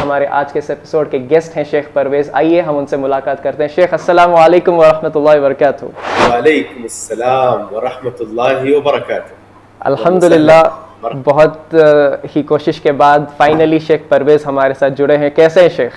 ہمارے آج کے اس ایپیسوڈ کے گیسٹ ہیں شیخ پرویز. آئیے ہم ان سے ملاقات کرتے ہیں. شیخ السلام علیکم ورحمۃ اللہ وبرکاتہ. وعلیکم السلام ورحمۃ اللہ وبرکاتہ. الحمدللہ بہت ہی کوشش کے بعد فائنلی شیخ پرویز ہمارے ساتھ جڑے ہیں. کیسے ہیں شیخ؟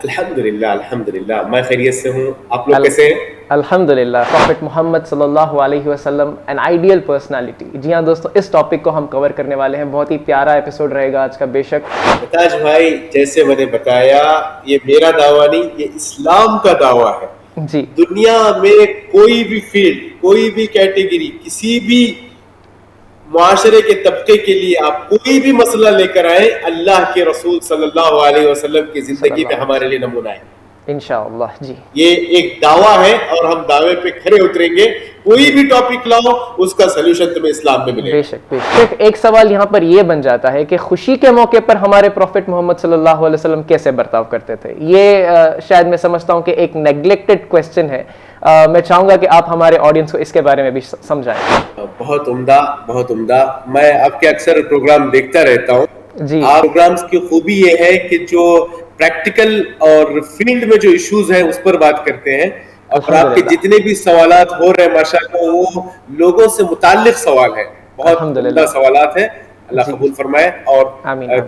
الحمدللہ میں خیریت سے ہوں. آپ لوگ کیسے ہیں؟ الحمدللہ. پروفٹ محمد صلی اللہ علیہ وسلم این آئیڈیل پرسنالٹی. جی ہاں دوستو، اس ٹاپک کو ہم کور کرنے والے ہیں. بہت ہی پیارا ایپیسوڈ رہے گا آج کا. بے شک تاج بھائی، جیسے میں نے بتایا، یہ میرا دعویٰ نہیں، یہ اسلام کا دعویٰ ہے. جی، دنیا میں کوئی بھی فیلڈ، کوئی بھی کیٹیگری، کسی بھی معاشرے کے طبقے کے لیے آپ کوئی بھی مسئلہ لے کر آئے، اللہ کے رسول صلی اللہ علیہ وسلم کی زندگی میں ہمارے لیے نمونہ ہے انشاءاللہ. جی، یہ ایک دعویٰ ہے اور ہم دعوے پہ کھڑے اتریں گے. کوئی بھی ٹاپک لاؤ، اس کا سلوشن تمہیں اسلام میں ملے گا. بے شک بے شک. ایک سوال یہاں پر یہ بن جاتا ہے کہ خوشی کے موقع پر ہمارے پروفٹ محمد صلی اللہ علیہ وسلم کیسے برتاؤ کرتے تھے؟ یہ شاید میں سمجھتا ہوں کہ ایک نیگلیکٹڈ کویسچن ہے. میں چاہوں گا کہ آپ ہمارے آڈینس کو اس کے بارے میں بھی سمجھائیں. بہت عمدہ، بہت عمدہ. میں آپ کے اکثر پروگرام دیکھتا رہتا ہوں. جی، آپ پروگرامز کی خوبی یہ ہے کہ جو پریکٹیکل اور فیلڈ میں جو ایشوز ہیں اس پر بات کرتے ہیں، اور آپ کے جتنے بھی سوالات ہو رہے ہیں ماشاءاللہ وہ لوگوں سے متعلق سوال ہیں. بہت عمدہ سوالات ہیں. اللہ قبول فرمائے اور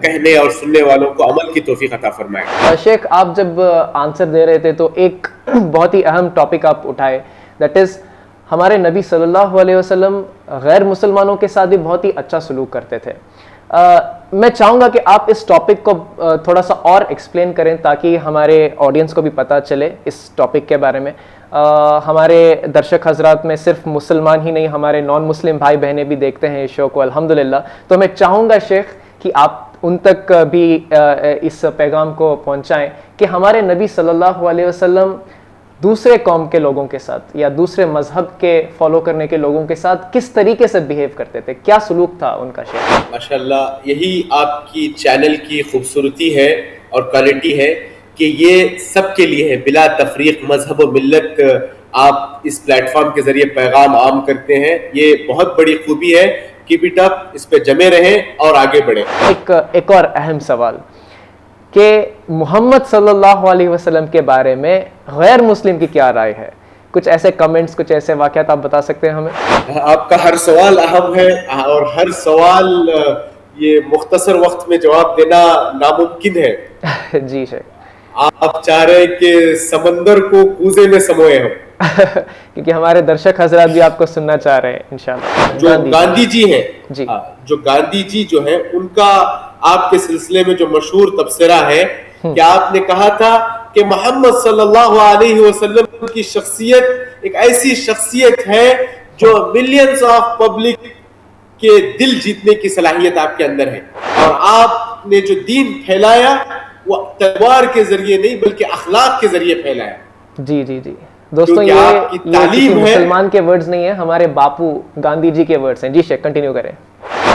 کہنے اور سننے والوں کو عمل کی توفیق عطا فرمائے. شیخ، آپ جب آنسر دے رہے تھے تو ایک بہت ہی اہم ٹاپک آپ اٹھائے، دیٹ از ہمارے نبی صلی اللہ علیہ وسلم غیر مسلمانوں کے ساتھ بھی بہت ہی اچھا سلوک کرتے تھے. میں چاہوں گا کہ آپ اس ٹاپک کو تھوڑا سا اور ایکسپلین کریں تاکہ ہمارے آڈینس کو بھی پتہ چلے اس ٹاپک کے بارے میں. ہمارے درشک حضرات میں صرف مسلمان ہی نہیں، ہمارے نان مسلم بھائی بہنیں بھی دیکھتے ہیں اس شو کو الحمدللہ. تو میں چاہوں گا شیخ کہ آپ ان تک بھی اس پیغام کو پہنچائیں کہ ہمارے نبی صلی اللہ علیہ وسلم دوسرے قوم کے لوگوں کے ساتھ یا دوسرے مذہب کے فالو کرنے کے لوگوں کے ساتھ کس طریقے سے بیہیو کرتے تھے، کیا سلوک تھا ان کا شیخ؟ ماشاءاللہ، یہی آپ کی چینل کی خوبصورتی ہے اور کوالٹی ہے کہ یہ سب کے لیے ہے، بلا تفریق مذہب و ملت. آپ اس پلیٹ فارم کے ذریعے پیغام عام کرتے ہیں. یہ بہت بڑی خوبی ہے. کیپ اٹ اپ، اس پہ جمے رہیں اور آگے بڑھیں. ایک اور اہم سوال کہ محمد صلی اللہ علیہ وسلم کے بارے میں غیر مسلم کی کیا رائے ہے؟ کچھ ایسے کمنٹس، کچھ ایسے واقعات آپ بتا سکتے ہیں ہمیں؟ آپ کا ہر سوال اہم ہے اور ہر سوال یہ مختصر وقت میں جواب دینا ناممکن ہے. جی شیخ. آپ چاہ رہے ہیں کہ سمندر کو کوزے میں سموئے ہم کیونکہ ہمارے درشک حضرات بھی آپ کو سننا چاہ رہے ہیں انشاءاللہ. جو گاندھی جی ہیں، جی، جو گاندھی جی جو ہیں، ان کا آپ کے سلسلے میں جو مشہور تبصرہ ہے کہ آپ نے کہا تھا کہ محمد صلی اللہ علیہ وسلم کی شخصیت ایک ایسی شخصیت ہے جو ملینز آف پبلک کے دل جیتنے کی صلاحیت آپ کے اندر ہے، اور آپ نے جو دین پھیلایا وہ تلوار کے ذریعے نہیں بلکہ اخلاق کے ذریعے پھیلایا. جی جی جی دوستو، یہ کسی مسلمان کے ورڈز نہیں ہیں، ہمارے باپو گاندھی جی کے ورڈز ہیں. جی شیخ کنٹینیو کریں.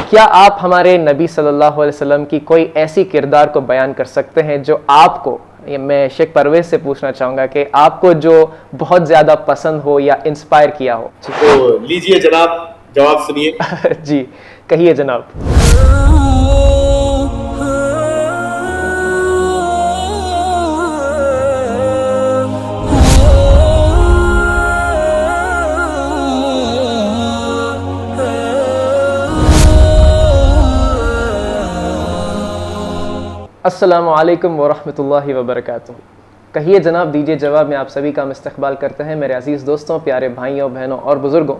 کیا آپ ہمارے نبی صلی اللہ علیہ وسلم کی کوئی ایسی کردار کو بیان کر سکتے ہیں جو آپ کو، میں شیخ پرویز سے پوچھنا چاہوں گا کہ آپ کو جو بہت زیادہ پسند ہو یا انسپائر کیا ہو؟ تو لیجئے جناب، جواب سنیے. جی کہیے جناب. السلام علیکم ورحمۃ اللہ وبرکاتہ. کہیے جناب، دیجیے جواب. میں آپ سبھی کا استقبال کرتے ہیں میرے عزیز دوستوں، پیارے بھائیوں، بہنوں اور بزرگوں.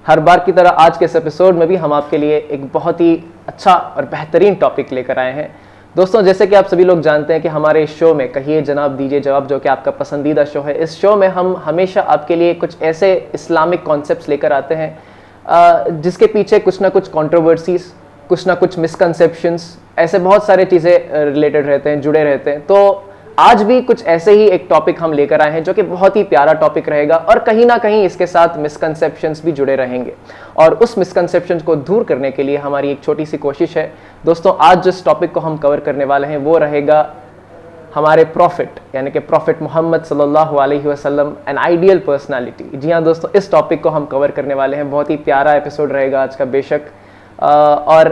ہر بار کی طرح آج کے اس ایپیسوڈ میں بھی ہم آپ کے لیے ایک بہت ہی اچھا اور بہترین ٹاپک لے کر آئے ہیں. دوستوں، جیسے کہ آپ سبھی لوگ جانتے ہیں کہ ہمارے اس شو میں کہیے جناب دیجیے جواب، جو کہ آپ کا پسندیدہ شو ہے، اس شو میں ہم ہمیشہ آپ کے لیے کچھ ایسے اسلامک کانسیپٹس لے کر آتے ہیں جس کے پیچھے کچھ نہ کچھ کنٹروورسیز، کچھ نہ کچھ مسکنسیپشنس، ایسے بہت سارے چیزیں ریلیٹڈ رہتے ہیں، جڑے رہتے ہیں. تو آج بھی کچھ ایسے ہی ایک ٹاپک ہم لے کر آئے ہیں جو کہ بہت ہی پیارا ٹاپک رہے گا، اور کہیں نہ کہیں اس کے ساتھ مسکنسیپشنس بھی جڑے رہیں گے. اور اس مسکنسیپشنس کو دور کرنے کے لیے ہماری ایک چھوٹی سی کوشش ہے. دوستوں، آج جس ٹاپک کو ہم کور کرنے والے ہیں وہ رہے گا ہمارے پروفٹ، یعنی کہ پروفٹ محمد صلی اللہ علیہ وسلم این آئیڈیل پرسنالٹی. جی ہاں دوستوں، اس ٹاپک کو ہم کور کرنے والے ہیں. بہت ہی پیارا ایپیسوڈ رہے گا آج کا بے شک. اور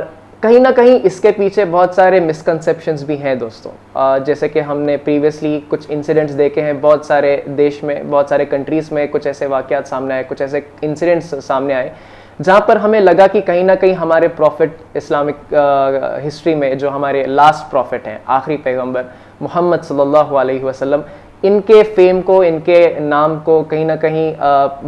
کہیں نہ کہیں اس کے پیچھے بہت سارے مسکنسیپشنز بھی ہیں دوستوں. جیسے کہ ہم نے پریویسلی کچھ انسیڈنٹس دیکھے ہیں بہت سارے دیش میں, بہت سارے کنٹریز میں کچھ ایسے واقعات سامنے آئے, کچھ ایسے انسیڈنٹس سامنے آئے جہاں پر ہمیں لگا کہ کہیں نہ کہیں ہمارے پروفٹ اسلامک ہسٹری میں جو ہمارے لاسٹ پروفٹ ہیں, آخری پیغمبر محمد صلی اللہ علیہ وسلم, ان کے فیم کو, ان کے نام کو کہیں نہ کہیں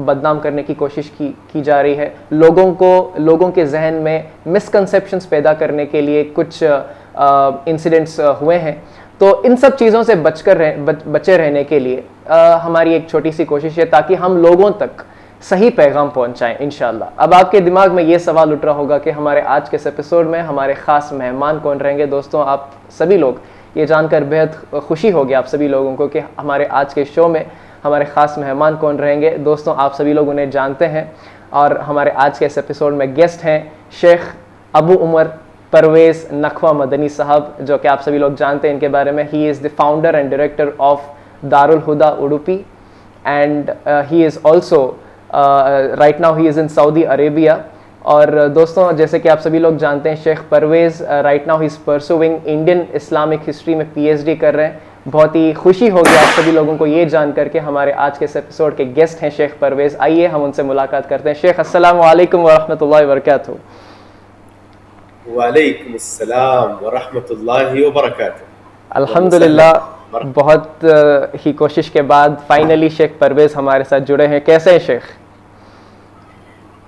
بدنام کرنے کی کوشش کی جا رہی ہے. لوگوں کے ذہن میں مسکنسیپشنز پیدا کرنے کے لیے کچھ انسیڈنٹس ہوئے ہیں. تو ان سب چیزوں سے بچے رہنے کے لیے ہماری ایک چھوٹی سی کوشش ہے تاکہ ہم لوگوں تک صحیح پیغام پہنچائیں انشاءاللہ. اب آپ کے دماغ میں یہ سوال اٹھ رہا ہوگا کہ ہمارے آج کے اس ایپیسوڈ میں ہمارے خاص مہمان کون رہیں گے. دوستوں, آپ سبھی لوگ یہ جان کر بہت خوشی ہوگی آپ سبھی لوگوں کو کہ ہمارے آج کے شو میں ہمارے خاص مہمان کون رہیں گے. دوستوں, آپ سبھی لوگ انہیں جانتے ہیں اور ہمارے آج کے اس ایپیسوڈ میں گیسٹ ہیں شیخ ابو عمر پرویز نقوہ مدنی صاحب, جو کہ آپ سبھی لوگ جانتے ہیں ان کے بارے میں. He is the founder and director of Darul Huda Udupi and he is also right now he is in Saudi Arabia. اور دوستوں, جیسے کہ آپ سبھی لوگ جانتے ہیں Sheikh Parvez right now he is pursuing Indian Islamic history میں PhD کر رہے ہیں. بہت ہی خوشی ہوگی آپ سبھی لوگوں کو یہ جان کر کے ہمارے آج کے اس ایپیسوڈ کے گیسٹ ہیں شیخ پرویز. آئیے ہم ان سے ملاقات کرتے ہیں. شیخ السلام علیکم ورحمۃ اللہ وبرکاتہ. وعلیکم السلام ورحمۃ اللہ وبرکاتہ. الحمدللہ, بہت ہی کوشش کے بعد فائنلی شیخ پرویز ہمارے ساتھ جڑے ہیں. کیسے ہیں شیخ؟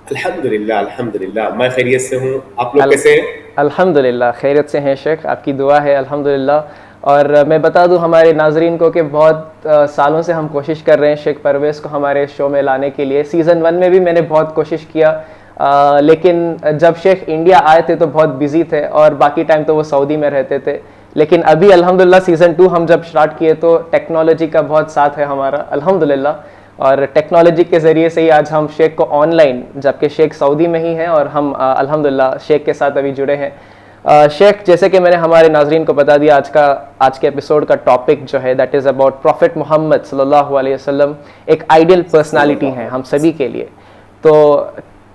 الحمدللہ میں خیریت سے ہوں. آپ لوگ کیسے ہیں؟ الحمدللہ خیریت سے ہیں شیخ, آپ کی دعا ہے الحمدللہ. اور میں بتا دوں ہمارے ناظرین کو کہ بہت سالوں سے ہم کوشش کر رہے ہیں شیخ پرویز کو ہمارے شو میں لانے کے لیے. سیزن 1 میں بھی میں نے بہت کوشش کیا, لیکن جب شیخ انڈیا آئے تھے تو بہت بزی تھے اور باقی ٹائم تو وہ سعودی میں رہتے تھے. لیکن ابھی الحمدللہ سیزن 2 ہم جب سٹارٹ کیے تو ٹیکنالوجی کا بہت ساتھ ہے ہمارا الحمدللہ, اور ٹیکنالوجی کے ذریعے سے ہی آج ہم شیخ کو آن لائن, جبکہ شیخ سعودی میں ہی ہیں اور ہم الحمدللہ شیخ کے ساتھ ابھی جڑے ہیں. شیخ, جیسے کہ میں نے ہمارے ناظرین کو بتا دیا, آج کے ایپیسوڈ کا ٹاپک جو ہے دیٹ از اباؤٹ پروفٹ محمد صلی اللہ علیہ وسلم. ایک آئیڈیل پرسنالٹی ہیں ہم سبھی کے لیے. تو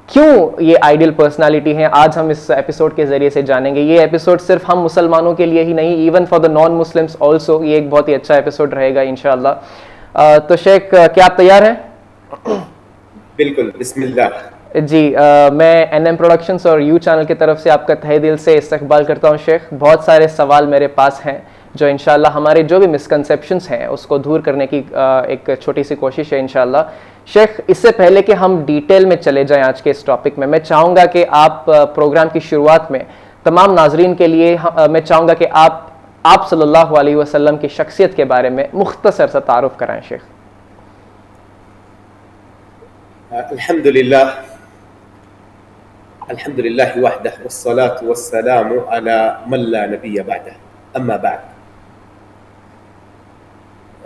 کیوں یہ آئیڈیل پرسنالٹی ہیں آج ہم اس ایپیسوڈ کے ذریعے سے جانیں گے. یہ ایپیسوڈ صرف ہم مسلمانوں کے لیے ہی نہیں, even for the non Muslims also, یہ ایک بہت ہی اچھا ایپیسوڈ رہے گا انشاءاللہ. تو شیخ, کیا آپ تیار ہیں؟ بالکل, بسم اللہ. جی, میں NM پروڈکشنز اور یو چینل کی طرف سے آپ کا تہہ دل سے استقبال کرتا ہوں شیخ. بہت سارے سوال میرے پاس ہیں جو انشاءاللہ ہمارے جو بھی مسکنسیپشنز ہیں اس کو دور کرنے کی ایک چھوٹی سی کوشش ہے انشاءاللہ. شیخ, اس سے پہلے کہ ہم ڈیٹیل میں چلے جائیں آج کے اس ٹاپک میں چاہوں گا کہ آپ پروگرام کی شروعات میں تمام ناظرین کے لیے میں چاہوں گا کہ آپ صلی اللہ علیہ وسلم کی شخصیت کے بارے میں مختصر سا تعارف کرائیں شیخ. الحمدللہ وحدہ والصلاة والسلام علی من لا نبی بعدہ, اما بعد.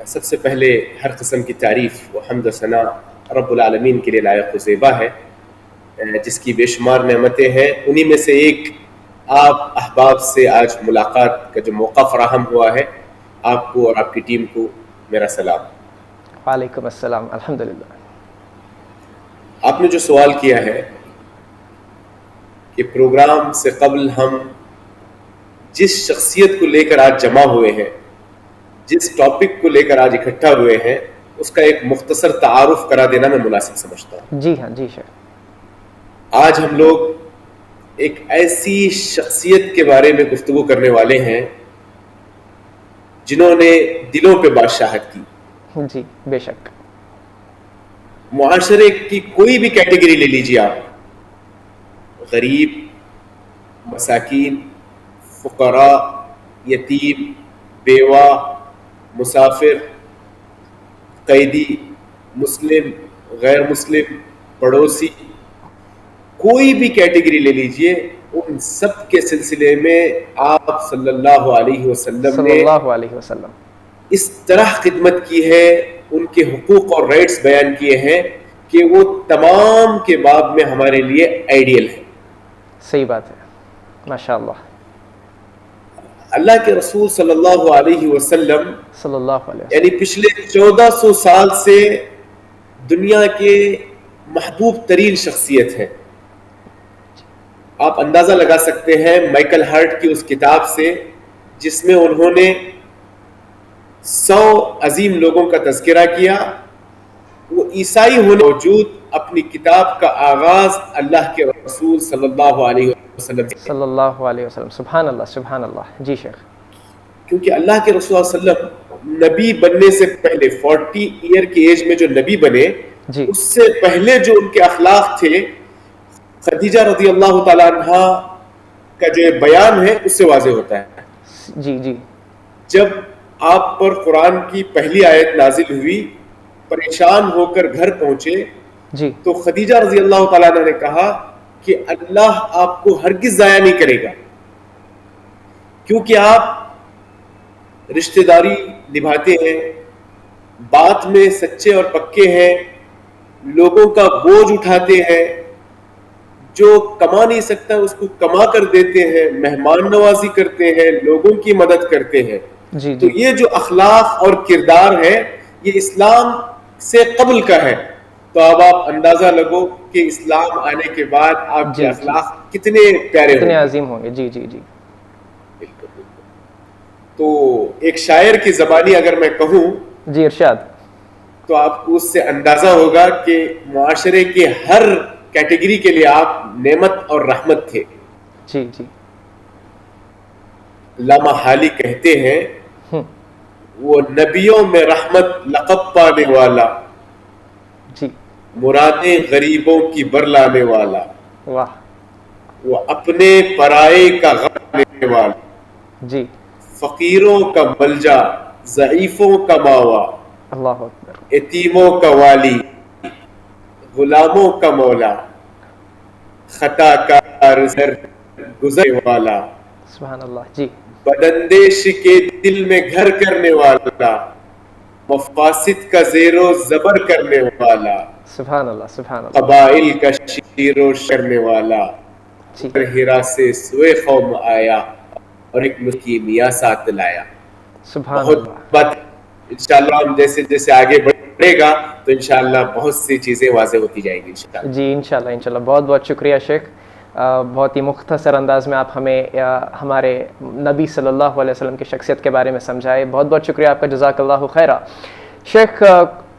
سب سے پہلے ہر قسم کی تعریف و حمد و ثنا رب العالمین کے لیے لائق و زیبا ہے, جس کی بے شمار نعمتیں ہیں. انہی میں سے ایک آپ احباب سے آج ملاقات کا جو موقع فراہم ہوا ہے. آپ کو اور آپ کی ٹیم کو میرا سلام. وعلیکم السلام. الحمدللہ. آپ نے جو سوال کیا ہے کہ پروگرام سے قبل ہم جس شخصیت کو لے کر آج جمع ہوئے ہیں, جس ٹاپک کو لے کر آج اکٹھا ہوئے ہیں, اس کا ایک مختصر تعارف کرا دینا میں مناسب سمجھتا ہوں. جی ہاں, جی شیخ. آج ہم لوگ ایک ایسی شخصیت کے بارے میں گفتگو کرنے والے ہیں جنہوں نے دلوں پہ بادشاہت کی. جی بے شک. معاشرے کی کوئی بھی کیٹیگری لے لیجیے آپ, غریب, مساکین, فقراء, یتیم, بیوہ, مسافر, قیدی, مسلم, غیر مسلم, پڑوسی, کوئی بھی کیٹیگری لے لیجئے, ان سب کے سلسلے میں آپ صلی اللہ علیہ وسلم نے اس طرح خدمت کی ہے, ان کے حقوق اور رائٹس بیان کیے ہیں کہ وہ تمام کے باب میں ہمارے لیے آئیڈیل ہے. صحیح بات ہے, ماشاءاللہ. اللہ کے رسول صلی اللہ علیہ وسلم یعنی پچھلے 1400 سال سے دنیا کے محبوب ترین شخصیت ہے. آپ اندازہ لگا سکتے ہیں مائیکل ہارٹ کی اس کتاب سے جس میں انہوں نے 100 عظیم لوگوں کا تذکرہ کیا. وہ عیسائی ہونے کے باوجود اپنی کتاب کا آغاز اللہ کے رسول صلی اللہ علیہ وسلم صلی اللہ علیہ وسلم. سبحان اللہ سبحان اللہ. جی شیخ. کیونکہ اللہ کے رسول صلی اللہ علیہ وسلم نبی بننے سے پہلے 40 ایئر کی ایج میں جو نبی بنے جی اس سے پہلے جو ان کے اخلاق تھے خدیجہ رضی اللہ تعالیٰ عنہ کا جو بیان ہے اس سے واضح ہوتا ہے. جی جی. جب آپ پر قرآن کی پہلی آیت نازل ہوئی پریشان ہو کر گھر پہنچے جی تو خدیجہ رضی اللہ تعالیٰ عنہ نے کہا کہ اللہ آپ کو ہرگز ضائع نہیں کرے گا کیونکہ آپ رشتہ داری نبھاتے ہیں, بات میں سچے اور پکے ہیں, لوگوں کا بوجھ اٹھاتے ہیں, جو کما نہیں سکتا اس کو کما کر دیتے ہیں, مہمان نوازی کرتے ہیں, لوگوں کی مدد کرتے ہیں. جی تو جی یہ جو اخلاق اور کردار ہے یہ اسلام سے قبل کا ہے. تو اب آپ اندازہ لگو کہ اسلام آنے کے بعد آپ جی کے اخلاق کتنے پیارے کتنے ہوں گے. عظیم ہوں گے. جی جی جی. بالکل بالکل. تو ایک شاعر کی زبانی اگر میں کہوں جی ارشاد. تو آپ کو اس سے اندازہ ہوگا کہ معاشرے کے ہر کیٹیگری کے لیے آپ نعمت اور رحمت تھے. جی جی. علامہ حالی کہتے ہیں وہ نبیوں میں رحمت لقب پانے والا, جی مرادیں غریبوں کی برلانے والا, واہ. وہ اپنے پرائے کا غم لینے والا, جی فقیروں کا ملجا, ضعیفوں کا ماوا, اللہ اکبر. یتیموں کا والی, غلاموں کا مولا, خطا کار سر گزرنے والا, سبحان اللہ. جی بداندیش کے دل میں گھر کرنے والا, مفاسد کا زیر و زبر کرنے والا, سبحان اللہ سبحان اللہ. قبائل کا شیر و شرنے والا, جی ہرا سے سوئے قوم آیا اور ایک ملکی میاں ساتھ لایا. سبحان بہت اللہ. بات انشاءاللہ ہم جیسے جیسے آگے بڑھے گا تو انشاءاللہ بہت سی چیزیں واضح ہوتی جائیں گی انشاءاللہ. جی انشاءاللہ انشاءاللہ. بہت بہت شکریہ شیخ. بہت ہی مختصر انداز میں آپ ہمیں ہمارے نبی صلی اللہ علیہ وسلم کی شخصیت کے بارے میں سمجھائے. بہت بہت شکریہ آپ کا, جزاک اللہ خیرہ. شیخ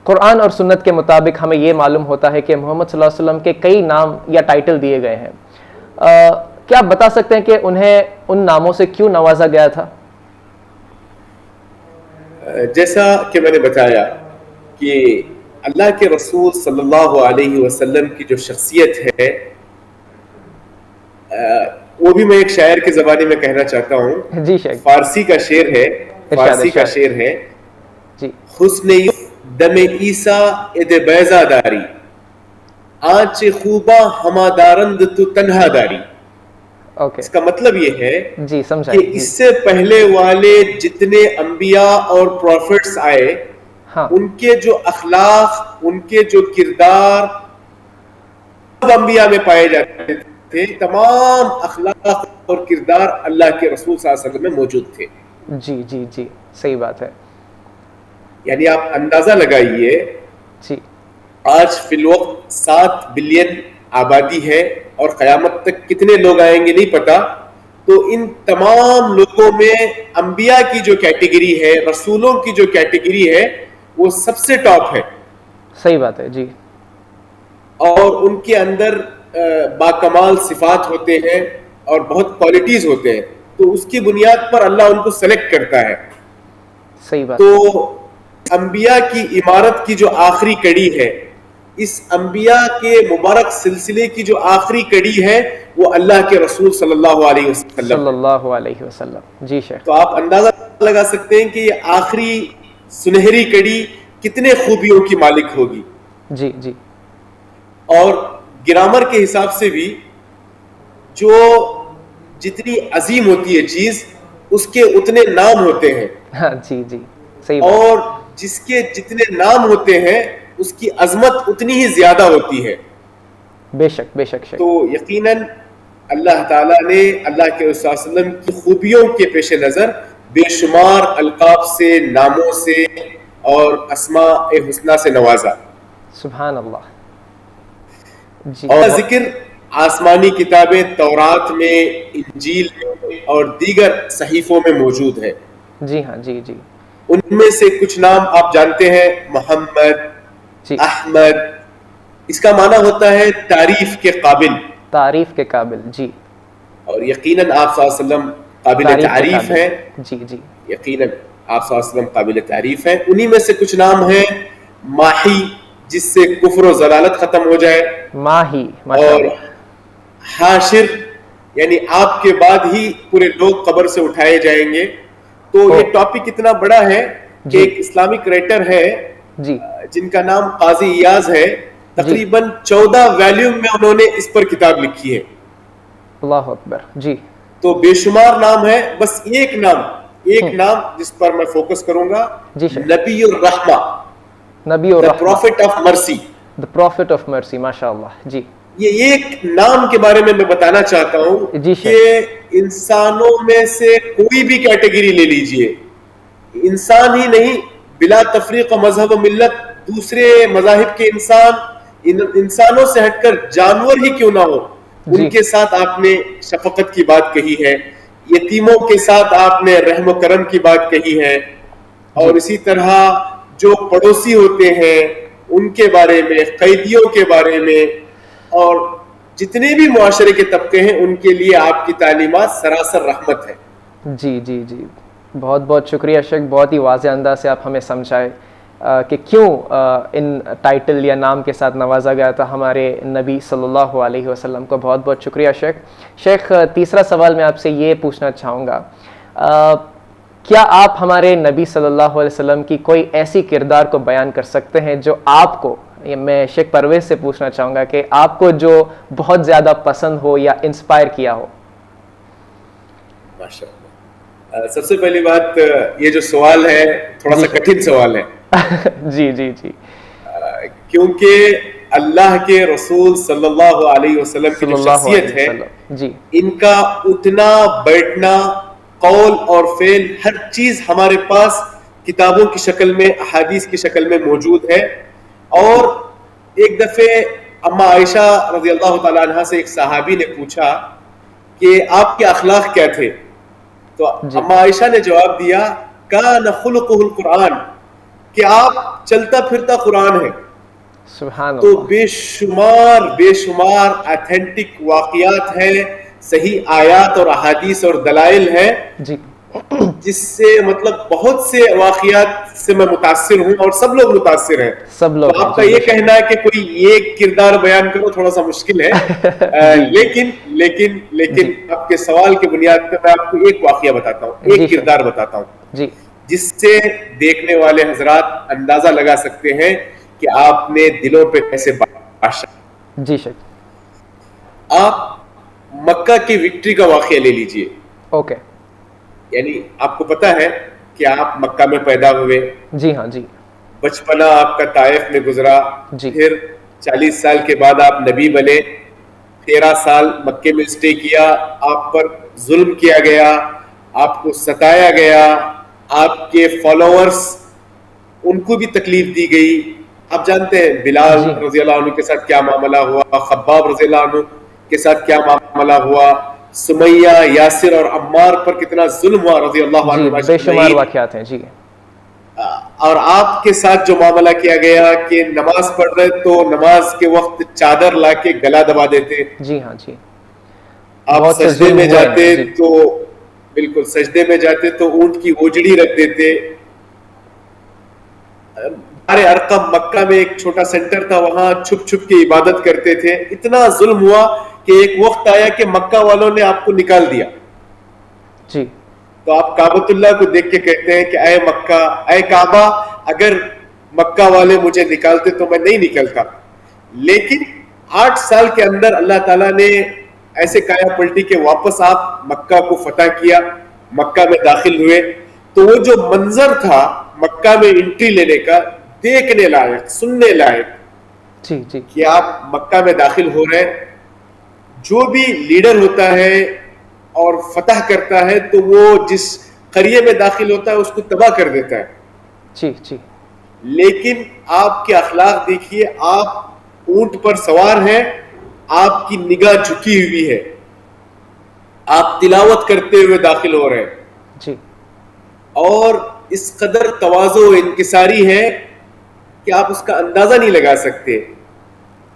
قرآن اور سنت کے مطابق ہمیں یہ معلوم ہوتا ہے کہ محمد صلی اللہ علیہ وسلم کے کئی نام یا ٹائٹل دیے گئے ہیں. کیا آپ بتا سکتے ہیں کہ انہیں ان ناموں سے کیوں نوازا گیا تھا؟ جیسا کہ میں نے بتایا کہ اللہ کے رسول صلی اللہ علیہ وسلم کی جو شخصیت ہے وہ بھی میں ایک شاعر کی زبانی میں کہنا چاہتا ہوں. جی شیخ. فارسی کا شعر ہے, فارسی کا شعر ہے. جی حسن دم عیسیٰ اد بیضا داری, آنچ خوباں ہما دارند تو تنہا داری. اوکے. اس کا مطلب یہ ہے جی کہ سمجھائیں. اس سے پہلے والے جتنے انبیاء اور پروفٹس آئے ہاں ان کے جو اخلاق, ان کے جو کردار سب انبیاء میں پائے جاتے تھے. تمام اخلاق اور کردار اللہ کے رسول صلی اللہ علیہ وسلم میں موجود تھے. جی جی جی صحیح بات ہے. یعنی آپ اندازہ لگائیے جی آج فی الوقت 7 بلین آبادی ہے اور قیامت تک کتنے لوگ آئیں گے نہیں پتا. تو ان تمام لوگوں میں انبیاء کی جو کیٹیگری ہے, رسولوں کی جو کیٹیگری ہے وہ سب سے ٹاپ ہے. صحیح بات ہے. جی اور ان کے اندر باکمال صفات ہوتے ہیں اور بہت کوالٹیز ہوتے ہیں. تو اس کی بنیاد پر اللہ ان کو سلیکٹ کرتا ہے. صحیح بات. تو انبیاء کی عمارت کی جو آخری کڑی ہے, اس انبیاء کے مبارک سلسلے کی جو آخری کڑی ہے وہ اللہ کے رسول صلی اللہ علیہ وسلم صلی اللہ علیہ وسلم. جی شیخ. تو آپ اندازہ لگا سکتے ہیں کہ یہ آخری سنہری کڑی کتنے خوبیوں کی مالک ہوگی. جی جی. اور گرامر کے حساب سے بھی جو جتنی عظیم ہوتی ہے چیز اس کے اتنے نام ہوتے ہیں. ہاں جی جی صحیح بات. اور جس کے جتنے نام ہوتے ہیں اس کی عظمت اتنی ہی زیادہ ہوتی ہے. بے شک بے شک شک. تو یقیناً اللہ تعالیٰ نے اللہ کے رسول صلی اللہ علیہ وسلم کی خوبیوں کے پیش نظر بے شمار القاب سے, ناموں سے اور اسماء حسنہ سے نوازا. سبحان اللہ. جی اور ذکر آسمانی کتابیں تورات میں، انجیل میں اور دیگر صحیفوں میں موجود ہے. جی ہاں جی جی ان میں سے کچھ نام آپ جانتے ہیں: محمد، جی احمد. اس کا معنی ہوتا ہے تعریف کے قابل، تعریف کے قابل. جی اور یقیناً آپ صلی اللہ علیہ وسلم قابل تعریف ہیں. جی جی یقیناً آپ صلی اللہ علیہ وسلم قابل تعریف ہیں. انہی میں سے کچھ نام ہیں: ماہی، جس سے کفر و ضلالت ختم ہو جائے، ماہی، اور حاشر، یعنی آپ کے بعد ہی پورے لوگ قبر سے اٹھائے جائیں گے. تو یہ ٹاپک اتنا بڑا ہے کہ ایک اسلامک رائٹر ہے جی جن کا نام قاضی ایاز ہے، تقریباً 14 والیوم میں انہوں نے اس پر کتاب لکھی ہے. اللہ اکبر. جی تو بے شمار نام ہے، بس ایک نام جس پر میں فوکس کروں گا، جی نبی الرحمہ، نبی the الرحمہ، prophet of mercy. the prophet of mercy. ماشاء اللہ. جی یہ ایک نام کے بارے میں بتانا چاہتا ہوں جی کہ انسانوں میں سے کوئی بھی کیٹیگری لے لیجئے، انسان ہی نہیں، بلا تفریق و مذہب و ملت، دوسرے مذاہب کے انسانوں سے ہٹ کر جانور ہی کیوں نہ ہو، ان کے ساتھ آپ نے شفقت کی بات کہی ہے، یتیموں کے ساتھ آپ نے رحم و کرم کی بات کہی ہے، اور اسی طرح جو پڑوسی ہوتے ہیں ان کے بارے میں، قیدیوں کے بارے میں، اور جتنے بھی معاشرے کے طبقے ہیں ان کے لیے آپ کی تعلیمات سراسر رحمت ہے. جی جی جی بہت بہت شکریہ شیخ. بہت ہی واضح انداز سے آپ ہمیں سمجھائے کہ کیوں ان ٹائٹل یا نام کے ساتھ نوازا گیا تھا ہمارے نبی صلی اللہ علیہ وسلم کو. بہت بہت شکریہ شیخ. شیخ تیسرا سوال میں آپ سے یہ پوچھنا چاہوں گا، کیا آپ ہمارے نبی صلی اللہ علیہ وسلم کی کوئی ایسی کردار کو بیان کر سکتے ہیں جو آپ کو، میں شیخ پرویز سے پوچھنا چاہوں گا کہ آپ کو جو بہت زیادہ پسند ہو یا انسپائر کیا ہو؟ ماشاء اللہ. سب سے پہلی بات، یہ جو سوال ہے تھوڑا سا کٹھن سوال ہے. جی جی جی کیونکہ اللہ کے رسول صلی اللہ علیہ وسلم کی جو شخصیت ہے، جی ان کا اٹھنا بیٹھنا، قول اور فعل، ہر چیز ہمارے پاس کتابوں کی شکل میں، احادیث کی شکل میں موجود ہے. اور ایک دفعہ اما عائشہ رضی اللہ تعالیٰ عنہ سے ایک صحابی نے پوچھا کہ آپ کے اخلاق کیا تھے؟ تو اما عائشہ نے جواب دیا، کان خلقہ القرآن، کہ آپ چلتا پھرتا قرآن ہے. سبحان تو اللہ. بے شمار ایتھینٹک واقعات ہیں، صحیح آیات اور احادیث اور دلائل ہیں، جی جس سے مطلب بہت سے واقعات سے میں متاثر ہوں، اور سب لوگ متاثر ہیں. سب لوگ. تو آپ کا یہ کہنا ہے کہ کوئی ایک کردار بیان کرو تھوڑا سا مشکل ہے. لیکن آپ کے سوال کی بنیاد پر میں آپ کو ایک واقعہ بتاتا ہوں، ایک کردار بتاتا ہوں، جس سے دیکھنے والے حضرات اندازہ لگا سکتے ہیں کہ آپ نے دلوں پہ کیسے بادشاہ. جی شیخ. آپ مکہ کی وکٹری کا واقعہ لے لیجئے. اوکے. یعنی آپ کو پتا ہے کہ آپ مکہ میں پیدا ہوئے. جی ہاں جی. بچپنا آپ کا طائف میں گزرا. پھر 40 سال کے بعد آپ نبی بنے. 13 سال مکے میں اسٹے کیا. آپ پر ظلم کیا گیا، آپ کو ستایا گیا، آپ کے فالوورز ان کو بھی تکلیف دی گئی. آپ جانتے ہیں بلال رضی اللہ عنہ کے ساتھ کیا معاملہ ہوا، خباب رضی اللہ عنہ کے ساتھ کیا معاملہ ہوا، سمیہ، یاسر اور عمار پر کتنا ظلم ہوا رضی اللہ عنہ. بے شمار واقعات ہیں. جی. اور آپ کے ساتھ جو معاملہ کیا گیا کہ نماز پڑھ رہے تو نماز کے وقت چادر لا کے گلا دبا دیتے. جی ہاں جی. آپ سجدے میں جاتے تو بالکل سجدے میں جاتے تو اونٹ کی اوجڑی رکھ دیتے. ہمارے ارقم مکہ میں ایک چھوٹا سینٹر تھا، وہاں چھپ چھپ کے عبادت کرتے تھے. اتنا ظلم ہوا کہ ایک وقت آیا کہ مکہ والوں نے آپ کو نکال دیا. جی. تو آپ کعبۃ اللہ کو دیکھ کے کہتے ہیں کہ اے مکہ، اے کعبہ، اگر مکہ والے مجھے نکالتے تو میں نہیں نکلتا. لیکن 8 سال کے اندر اللہ تعالیٰ نے ایسے کایا پلٹی کے واپس آپ مکہ کو فتح کیا، مکہ میں داخل ہوئے. تو وہ جو منظر تھا مکہ میں انٹری لینے کا، دیکھنے لائق، سننے لائق. جی جی. کہ آپ مکہ میں داخل ہو رہے، جو بھی لیڈر ہوتا ہے اور فتح کرتا ہے تو وہ جس قریے میں داخل ہوتا ہے اس کو تباہ کر دیتا ہے. جی جی. لیکن آپ کے اخلاق دیکھیے، آپ اونٹ پر سوار ہیں آپ کی نگاہ جھکی ہوئی ہے, آپ تلاوت کرتے ہوئے داخل ہو رہے ہیں جی, اور اس قدر تواضع و انکساری ہے کہ آپ اس کا اندازہ نہیں لگا سکتے.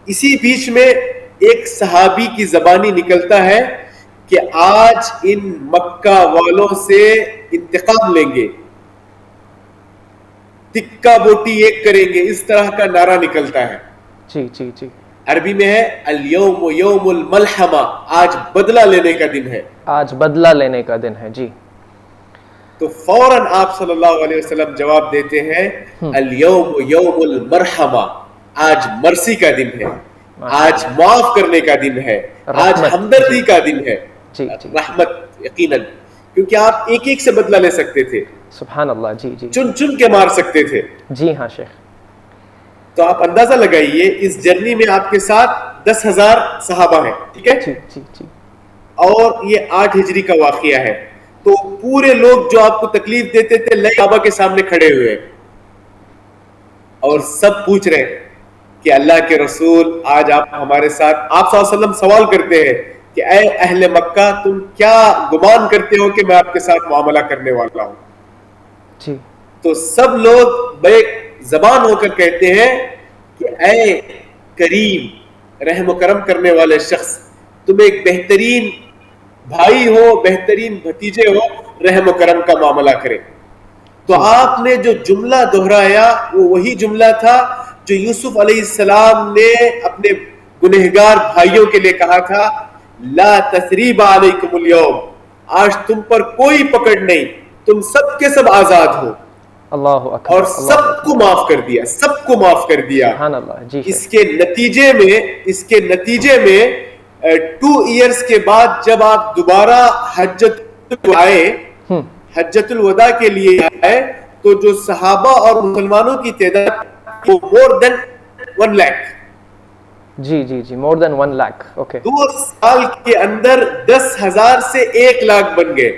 اسی بیچ میں ایک صحابی کی زبانی نکلتا ہے کہ آج ان مکہ والوں سے انتقام لیں گے, تکا بوٹی ایک کریں گے, اس طرح کا نعرہ نکلتا ہے. جی جی جی, عربی میں ہے الیوم یوم الملحمہ, آج بدلہ لینے کا دن ہے, آج بدلہ لینے کا دن ہے. جی, تو فوراً آپ صلی اللہ علیہ وسلم جواب دیتے ہیں الیوم یوم المرحمہ, آج مرسی کا دن ہے, آج معاف کرنے کا دن ہے, آج ہمدردی کا دن ہے, رحمت یقیناً, کیونکہ آپ ایک ایک سے بدلہ لے سکتے تھے, سبحان اللہ. جی جی, چن چن کے مار سکتے تھے. جی ہاں شیخ. تو آپ اندازہ لگائیے اس جرنی میں آپ کے ساتھ 10,000 صحابہ ہیں, ٹھیک ہے, جی جی جی, اور یہ 8 ہجری کا واقعہ ہے. تو پورے لوگ جو آپ کو تکلیف دیتے تھے لئے کعبہ کے سامنے کھڑے ہوئے اور سب پوچھ رہے ہیں کہ اللہ کے رسول آج آپ ہمارے ساتھ, آپ صلی اللہ علیہ وسلم سوال کرتے ہیں کہ اے اہل مکہ تم کیا گمان کرتے ہو کہ میں آپ کے ساتھ معاملہ کرنے والا ہوں. جی, تو سب لوگ بے زبان ہو کر کہتے ہیں کہ اے کریم, رحم و کرم کرنے والے شخص, تم ایک بہترین بھائی ہو, بہترین بھتیجے ہو, رحم و کرم کا معاملہ کرے. تو آپ نے جو جملہ دہرایا وہ وہی جملہ تھا جو یوسف علیہ السلام نے اپنے گنہگار بھائیوں کے لیے کہا تھا, لا تثریب علیکم اليوم, آج تم پر کوئی پکڑ نہیں, تم سب کے سب آزاد ہو. اللہ اکبر, اور سب کو معاف کر دیا, سب کو معاف کر دیا. سبحان اللہ. جی, اس کے نتیجے میں 2 ایئرز کے بعد جب آپ دوبارہ حجت الوداع کے لیے آئے تو جو صحابہ اور مسلمانوں کی تعداد وہ more than 1 لاکھ. جی جی جی, more than 1 لاکھ. اوکے, 2 سال کے اندر 10,000 سے 1 لاکھ بن گئے.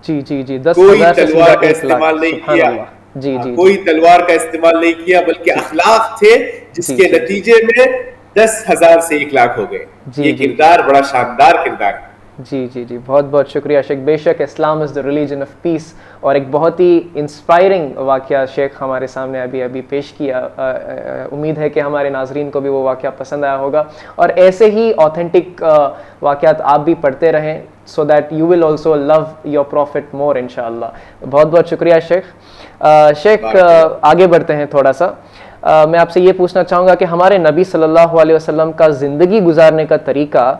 جی جی جی, 10,000 کوئی سے تلوار کا استعمال نہیں کیا, جی جی, کوئی تلوار کا استعمال نہیں کیا, بلکہ اخلاق تھے جس کے نتیجے میں 10,000 سے 1 لاکھ ہو گئے. یہ کردار بڑا شاندار کردار ہے. جی جی جی, بہت بہت شکریہ شیخ. بے شک اسلام از دا ریلیجن آف پیس, اور ایک بہت ہی انسپائرنگ واقعہ شیخ ہمارے سامنے ابھی پیش کیا. امید ہے کہ ہمارے ناظرین کو بھی وہ واقعہ پسند آیا ہوگا, اور ایسے ہی آتھینٹک واقعات آپ بھی پڑھتے رہیں so that you will also love your prophet more انشاءاللہ. بہت بہت شکریہ شیخ. شیخ آگے بڑھتے ہیں تھوڑا سا. میں آپ سے یہ پوچھنا چاہوں گا کہ ہمارے نبی صلی اللہ علیہ وسلم کا زندگی گزارنے کا طریقہ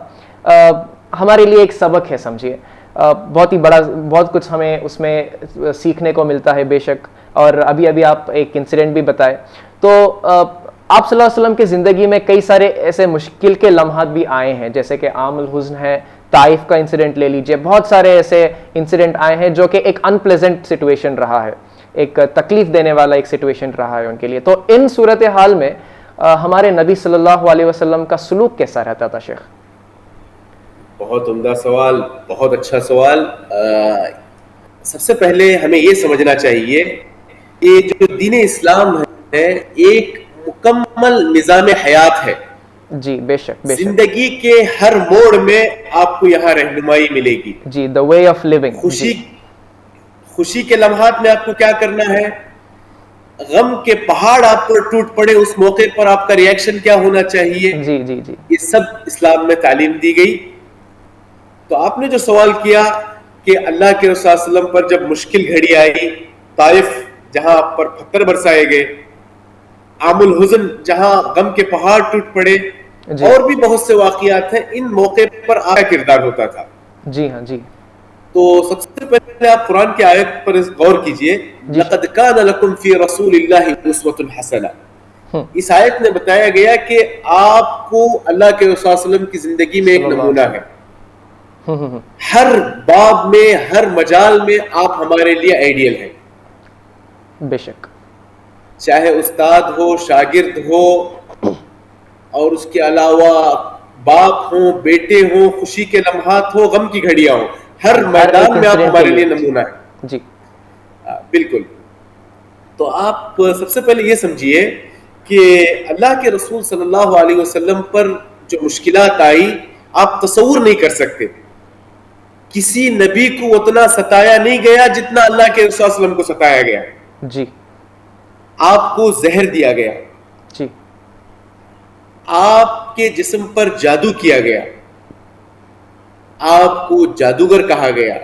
ہمارے لیے ایک سبق ہے, سمجھیے. بہت ہی بڑا, بہت کچھ ہمیں اس میں سیکھنے کو ملتا ہے بے شک. اور ابھی آپ ایک انسیڈنٹ بھی بتائے. تو آپ صلی اللہ علیہ وسلم کی زندگی میں کئی سارے ایسے مشکل کے لمحات بھی آئے ہیں, جیسے کہ عام الحزن ہے, طائف کا انسیڈنٹ لے لیجئے, بہت سارے ایسے انسیڈنٹ آئے ہیں جو کہ ایک ان پلیزنٹ سچویشن رہا ہے, ایک تکلیف دینے والا ایک سچویشن رہا ہے ان کے لیے. تو ان صورتحال میں ہمارے نبی صلی اللہ علیہ وسلم کا سلوک کیسا رہتا تھا شیخ؟ بہت عمدہ سوال, بہت اچھا سوال. سب سے پہلے ہمیں یہ سمجھنا چاہیے کہ جو دین اسلام ہے ایک مکمل نظام حیات ہے. جی بے شک, بے شک. زندگی کے ہر موڑ میں آپ کو یہاں رہنمائی ملے گی. جی, the way of living. خوشی کے لمحات میں آپ کو کیا کرنا ہے, غم کے پہاڑ آپ پر ٹوٹ پڑے اس موقع پر آپ کا ریئیکشن کیا ہونا چاہیے. جی جی جی, یہ سب اسلام میں تعلیم دی گئی. تو آپ نے جو سوال کیا کہ اللہ کے رسول صلی اللہ علیہ وسلم پر جب مشکل گھڑی آئی, طائف جہاں آپ پر پتھر برسائے گئے, عام الحزن جہاں غم کے پہاڑ ٹوٹ پڑے, اور بھی بہت سے واقعات ہیں, ان موقع پر آپ کا کردار ہوتا تھا. جی ہاں جی. تو سب سے پہلے آپ قرآن کی آیت پر غور کیجئے, لَقَدْ كَانَ لَكُمْ فِي رَسُولِ اللَّهِ أُسْوَةٌ حَسَنَةٌ. اس آیت میں بتایا گیا کہ آپ کو اللہ کے رسول صلی اللہ علیہ وسلم کی زندگی میں ایک نمونہ ہے. ہر باب میں, ہر مجال میں آپ ہمارے لیے آئیڈیل ہیں. بے شک, چاہے استاد ہو, شاگرد ہو, اور اس کے علاوہ باپ ہوں, بیٹے ہوں, خوشی کے لمحات ہو, غم کی گھڑیاں ہوں, ہر میدان میں آپ ہمارے لیے نمونہ ہیں. جی بالکل. تو آپ سب سے پہلے یہ سمجھیے کہ اللہ کے رسول صلی اللہ علیہ وسلم پر جو مشکلات آئی آپ تصور نہیں کر سکتے. کسی نبی کو اتنا ستایا نہیں گیا جتنا اللہ کے رسول صلی اللہ علیہ وسلم کو ستایا گیا. جی. آپ کو زہر دیا گیا, جی. آپ کے جسم پر جادو کیا گیا, آپ کو جادوگر کہا گیا,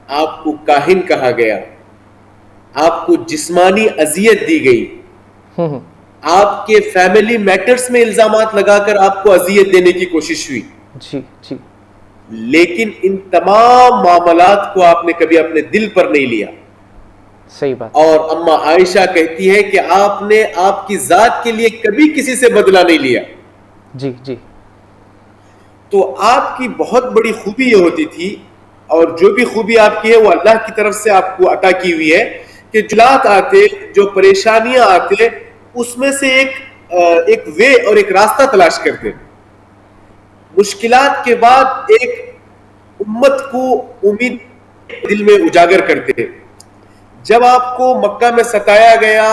آپ کو کاہن کہا گیا, آپ کو جسمانی اذیت دی گئی, آپ کے فیملی میٹرز میں الزامات لگا کر آپ کو اذیت دینے کی کوشش ہوئی. جی. جی. لیکن ان تمام معاملات کو آپ نے کبھی اپنے دل پر نہیں لیا. صحیح بات. اور اما عائشہ کہتی ہے کہ آپ نے آپ کی ذات کے لیے کبھی کسی سے بدلہ نہیں لیا. جی. جی. تو آپ کی بہت بڑی خوبی یہ ہوتی تھی, اور جو بھی خوبی آپ کی ہے وہ اللہ کی طرف سے آپ کو عطا کی ہوئی ہے, کہ جلات آتے, جو پریشانیاں آتے, اس میں سے ایک وے اور ایک راستہ تلاش کرتے. مشکلات کے بعد ایک امت کو امید دل میں اجاگر کرتے. جب آپ کو مکہ میں ستایا گیا,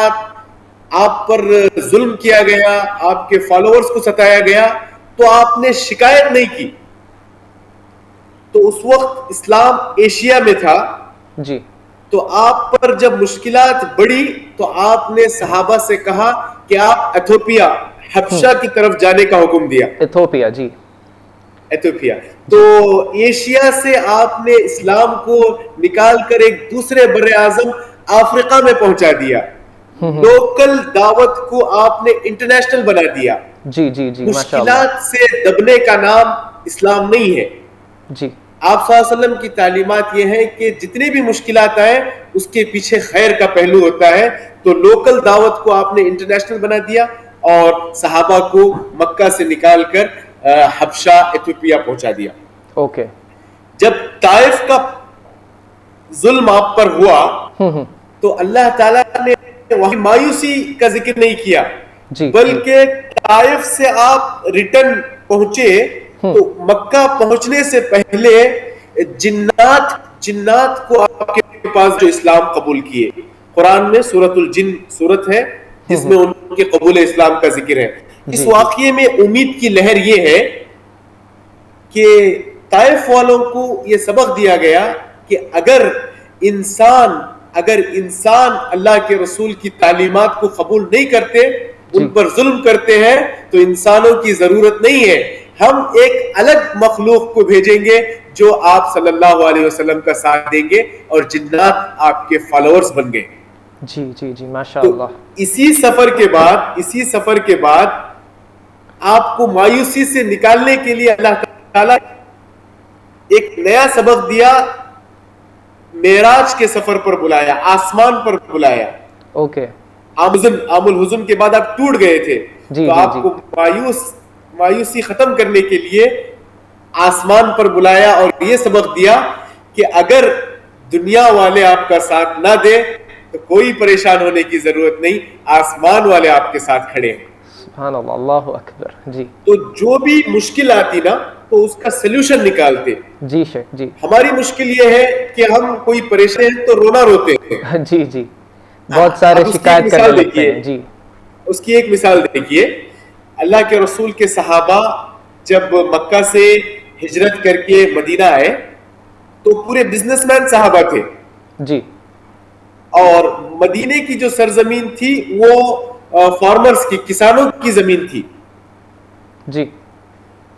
آپ پر ظلم کیا گیا, آپ کے فالوورز کو ستایا گیا, تو آپ نے شکایت نہیں کی. تو اس وقت اسلام ایشیا میں تھا. جی. تو آپ پر جب مشکلات بڑھی تو آپ نے صحابہ سے کہا کہ آپ ایتھوپیا, حبشہ کی طرف جانے کا حکم دیا. ایتھوپیا. جی. ایتھوپیا. تو ایشیا سے آپ نے اسلام کو نکال کر ایک دوسرے بر اعظم افریقہ میں پہنچا دیا. لوکل دعوت کو آپ نے انٹرنیشنل بنا دیا. جی. جی. جی. مشکلات سے دبنے کا نام اسلام نہیں ہے. جی. آپ صلی اللہ علیہ وسلم کی تعلیمات یہ ہے کہ جتنی بھی مشکلات آئیں اس کے پیچھے خیر کا پہلو ہوتا ہے. تو لوکل دعوت کو آپ نے انٹرنیشنل بنا دیا اور صحابہ کو مکہ سے نکال کر حبشہ ایتھوپیا پہنچا دیا. اوکے. جب طائف کا ظلم آپ پر ہوا تو اللہ تعالیٰ نے وہاں مایوسی کا ذکر نہیں کیا, بلکہ طائف سے آپ ریٹرن پہنچے تو مکہ پہنچنے سے پہلے جنات کو آپ کے پاس جو اسلام قبول کیے. قرآن میں سورۃ الجن سورت ہے جس میں ان کے قبول اسلام کا ذکر ہے. اس واقعے میں امید کی لہر یہ ہے کہ طائف والوں کو یہ سبق دیا گیا کہ اگر انسان اللہ کے رسول کی تعلیمات کو قبول نہیں کرتے, ان پر ظلم کرتے ہیں, تو انسانوں کی ضرورت نہیں ہے. ہم ایک الگ مخلوق کو بھیجیں گے جو آپ صلی اللہ علیہ وسلم کا ساتھ دیں گے اور جنات آپ کے فالوورز بن گئے. جی. جی. جی. ماشاءاللہ. اسی سفر کے بعد آپ کو مایوسی سے نکالنے کے لیے اللہ تعالیٰ ایک نیا سبق دیا, معراج کے سفر پر بلایا, آسمان پر بلایا. اوکے. عام الحزن کے بعد آپ ٹوٹ گئے تھے, تو آپ کو مایوسی ختم کرنے کے لیے آسمان پر بلایا اور یہ سبق دیا کہ اگر دنیا والے آپ کا ساتھ نہ دے تو کوئی پریشان ہونے کی ضرورت نہیں, آسمان والے آپ کے ساتھ کھڑے ہیں. سبحان اللہ, اللہ اکبر. جی. تو جو بھی مشکل آتی نا تو اس کا سلوشن نکالتے. جی شیخ. جی. ہماری مشکل یہ ہے کہ ہم کوئی پریشان ہیں تو رونا روتے ہیں. جی. جی. بہت سارے شکایت کرنے لگتے ہیں. جی. اس کی ایک مثال دیکھیے, اللہ کے رسول کے صحابہ جب مکہ سے ہجرت کر کے مدینہ آئے تو پورے بزنس مین صحابہ تھے. جی. اور مدینے کی جو سرزمین تھی وہ فارمرز کی, کسانوں کی زمین تھی. جی.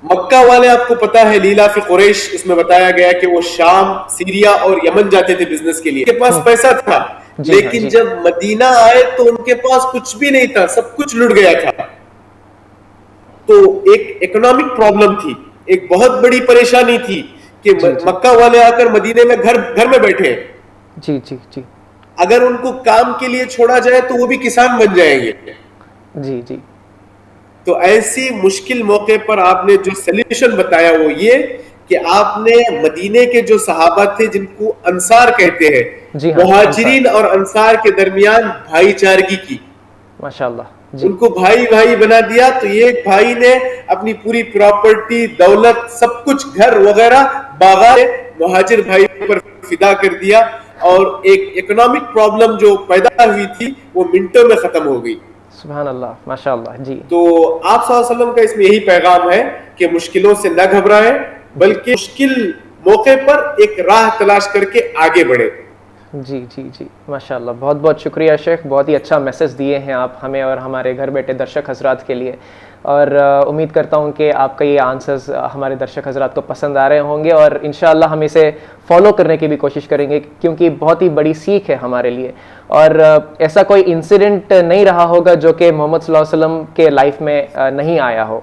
مکہ والے آپ کو پتا ہے لیلا فی قریش, اس میں بتایا گیا کہ وہ شام, سیریا اور یمن جاتے تھے بزنس کے لیے. ان کے پاس پیسہ تھا, لیکن جب مدینہ آئے تو ان کے پاس کچھ بھی نہیں تھا, سب کچھ لٹ گیا تھا. تو ایک اکنامک پرابلم تھی, ایک بہت بڑی پریشانی تھی کہ مکہ والے آ کر مدینے میں گھر میں بیٹھے. جی. جی. جی. اگر ان کو کام کے لیے چھوڑا جائے تو وہ بھی کسان بن جائیں گے. جی. جی. تو ایسی مشکل موقع پر آپ نے جو سلیوشن بتایا وہ یہ کہ آپ نے مدینے کے جو صحابہ تھے جن کو انصار کہتے ہیں, مہاجرین اور انصار کے درمیان بھائی چارگی کی. ماشاءاللہ. ان کو بھائی بنا دیا. تو یہ بھائی نے اپنی پوری پراپرٹی, دولت, سب کچھ, گھر وغیرہ, باغات مہاجر بھائی پر فدا کر دیا, اور ایک اکنامک پرابلم جو پیدا ہوئی تھی وہ منٹوں میں ختم ہو گئی. سبحان اللہ، ماشاء اللہ. جی تو آپ صلی اللہ علیہ وسلم کا اس میں یہی پیغام ہے کہ مشکلوں سے نہ گھبرائیں بلکہ مشکل موقع پر ایک راہ تلاش کر کے آگے بڑھیں. جی جی جی ماشاء اللہ، بہت بہت شکریہ شیخ، بہت ہی اچھا میسج دیے ہیں آپ ہمیں اور ہمارے گھر بیٹھے درشک حضرات کے لیے. اور امید کرتا ہوں کہ آپ کا یہ آنسرز ہمارے درشک حضرات کو پسند آ رہے ہوں گے، اور انشاءاللہ ہم اسے فالو کرنے کی بھی کوشش کریں گے، کیونکہ بہت ہی بڑی سیکھ ہے ہمارے لیے. اور ایسا کوئی انسیڈنٹ نہیں رہا ہوگا جو کہ محمد صلی اللہ علیہ وسلم کے لائف میں نہیں آیا ہو.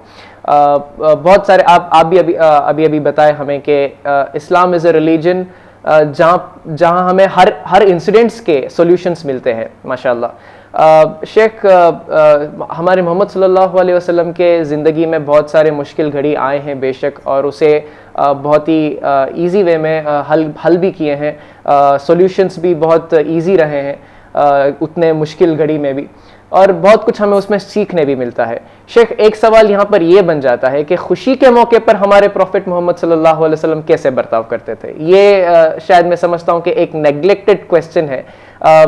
بہت سارے آپ بھی ابھی بتائے ہمیں کہ اسلام از اے ریلیجن جہاں ہمیں ہر انسیڈنٹس کے سولوشنس ملتے ہیں ماشاءاللہ. شیخ، ہمارے محمد صلی اللہ علیہ وسلم کے زندگی میں بہت سارے مشکل گھڑی آئے ہیں بے شک، اور اسے بہت ہی ایزی وے میں حل بھی کیے ہیں، سولوشنس بھی بہت ایزی رہے ہیں اتنے مشکل گھڑی میں بھی، اور بہت کچھ ہمیں اس میں سیکھنے بھی ملتا ہے. شیخ، ایک سوال یہاں پر یہ بن جاتا ہے کہ خوشی کے موقع پر ہمارے پروفٹ محمد صلی اللہ علیہ وسلم کیسے برتاؤ کرتے تھے؟ یہ شاید میں سمجھتا ہوں کہ ایک نیگلیکٹڈ کویسچن ہے.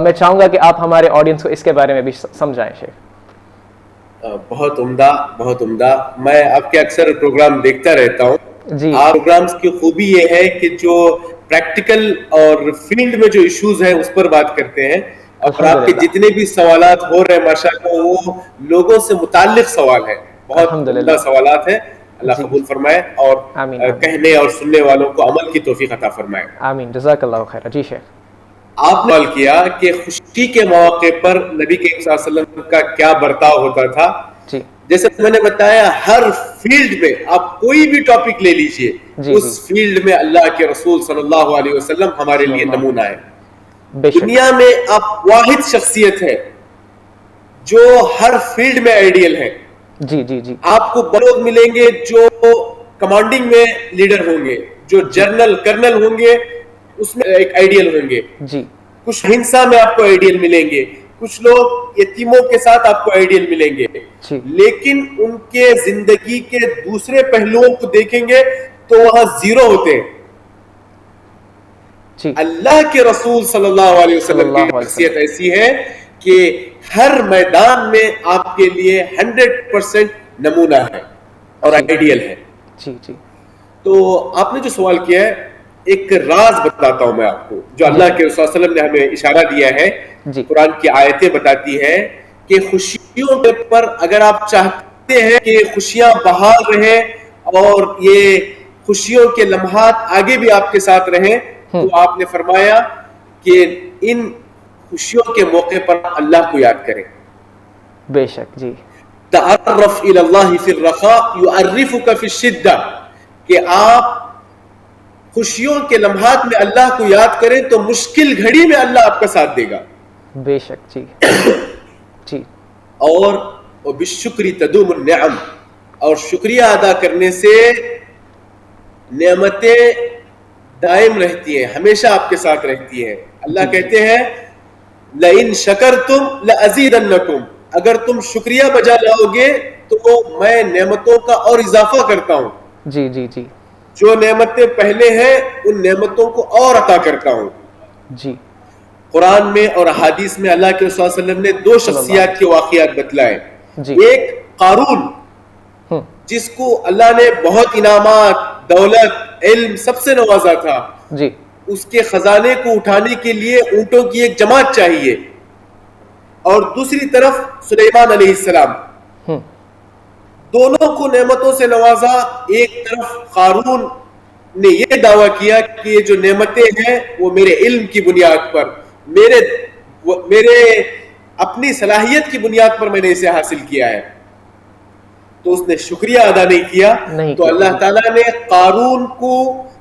میں چاہوں گا کہ آپ ہمارے آڈینس کو اس کے بارے میں بھی سمجھائیں شیخ. بہت عمدہ، بہت عمدہ. میں آپ کے اکثر پروگرام دیکھتا رہتا ہوں. جی، آپ پروگرامز کی خوبی یہ ہے کہ جو پریکٹیکل اور فیلڈ میں جو ایشوز ہیں اس پر بات کرتے ہیں، اور آپ کے جتنے بھی سوالات ہو رہے ہیں ماشاءاللہ وہ لوگوں سے متعلق سوال ہیں، بہت عمدہ سوالات ہیں. اللہ قبول فرمائے اور کہنے اور سننے والوں کو عمل کی توفیق عطا فرمائے. آمین، جزاک اللہ خیر. جی شیخ، آپ نے سوال کیا کہ خوشی کے موقع پر نبی کریم صلی اللہ علیہ وسلم کا کیا برتاؤ ہوتا تھا. جی، جیسے میں نے بتایا ہر فیلڈ میں آپ کوئی بھی ٹاپک لے لیجئے، اس فیلڈ میں اللہ کے رسول صلی اللہ علیہ وسلم ہمارے لیے نمونہ ہے. دنیا میں آپ واحد شخصیت ہے جو ہر فیلڈ میں آئیڈیل ہے. جی جی جی، آپ کو لوگ ملیں گے جو کمانڈنگ میں لیڈر ہوں گے، جو جنرل کرنل ہوں گے اس میں ایک آئیڈیل ہوں گے. جی، کچھ ہنسا میں آپ کو آئیڈیل ملیں گے، کچھ لوگ یتیموں کے ساتھ آپ کو آئیڈیل ملیں گے. لیکن ان کے زندگی کے دوسرے پہلوؤں کو دیکھیں گے تو وہاں زیرو ہوتے ہیں. اللہ کے رسول صلی اللہ علیہ وسلم کی شخصیت ایسی ہے کہ ہر میدان میں آپ کے لیے 100% نمونہ ہے اور آئیڈیل ہے. جی جی. تو آپ نے جو سوال کیا ہے، ایک راز بتاتا ہوں میں آپ کو جو اللہ کے رسول صلی اللہ علیہ وسلم نے ہمیں اشارہ دیا ہے. قرآن کی آیتیں بتاتی ہیں کہ خوشیوں پر اگر آپ چاہتے ہیں کہ خوشیاں بحال رہیں اور یہ خوشیوں کے لمحات آگے بھی آپ کے ساتھ رہیں، تو آپ نے فرمایا کہ ان خوشیوں کے موقع پر اللہ کو یاد کریں. بے شک. جی. تعرف الی اللہ فی الرخاء یعرفک فی الشدہ، کہ آپ خوشیوں کے لمحات میں اللہ کو یاد کریں تو مشکل گھڑی میں اللہ آپ کا ساتھ دے گا. بے شک. جی جی. اور بالشکر تدوم النعم، اور شکریہ ادا کرنے سے نعمتیں دائم رہتی ہیں، ہمیشہ آپ کے ساتھ رہتی ہیں. اللہ کہتے ہیں لئن شکرتم لازیدنکم، اگر تم شکریہ بجا لاؤ گے تو میں نعمتوں کا اور اضافہ کرتا ہوں. جی جی جی. جو نعمتیں پہلے ہیں ان نعمتوں کو اور عطا کرتا ہوں. جی. قرآن میں اور احادیث میں اللہ کے رسول صلی اللہ علیہ وسلم نے دو شخصیات کے واقعات بتلائے. ایک قارون، جس کو اللہ نے بہت انعامات، دولت، علم سب سے نوازا تھا. جی. اس کے خزانے کو اٹھانے کے لیے اونٹوں کی ایک جماعت چاہیے. اور دوسری طرف سلیمان علیہ السلام، دونوں کو نعمتوں سے نوازا. ایک طرف قارون نے یہ دعویٰ کیا کہ یہ جو نعمتیں ہیں وہ میرے علم کی بنیاد پر، میرے اپنی صلاحیت کی بنیاد پر میں نے اسے حاصل کیا ہے. تو اس نے شکریہ ادا نہیں کیا، تو اللہ تعالیٰ نے قارون کو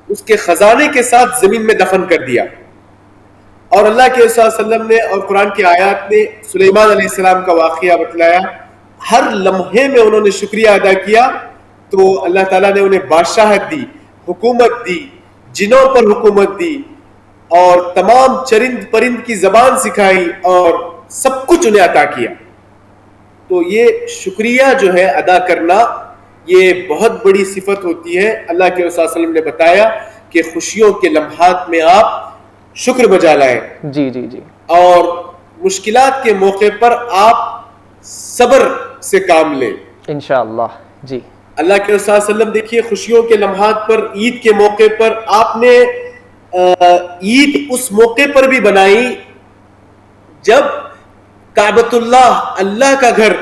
اس کے خزانے کے ساتھ زمین میں دفن کر دیا. اور اللہ کے رسول صلی اللہ علیہ وسلم نے اور قرآن کی آیات نے سلیمان علیہ السلام کا واقعہ بتلایا. ہر لمحے میں انہوں نے شکریہ ادا کیا تو اللہ تعالیٰ نے انہیں بادشاہت دی، حکومت دی، جنوں پر حکومت دی، اور تمام چرند پرند کی زبان سکھائی اور سب کچھ انہیں عطا کیا. تو یہ شکریہ جو ہے ادا کرنا، یہ بہت بڑی صفت ہوتی ہے. اللہ کے رسول صلی اللہ علیہ وسلم نے بتایا کہ خوشیوں کے لمحات میں آپ شکر بجا لائیں. جی جی جی. اور مشکلات کے موقع پر آپ صبر سے کام لیں انشاءاللہ. جی اللہ کے رسول صلی اللہ علیہ وسلم دیکھیے خوشیوں کے لمحات پر عید کے موقع پر آپ نے عید اس موقع پر بھی بنائی جب کعبۃ اللہ اللہ کا گھر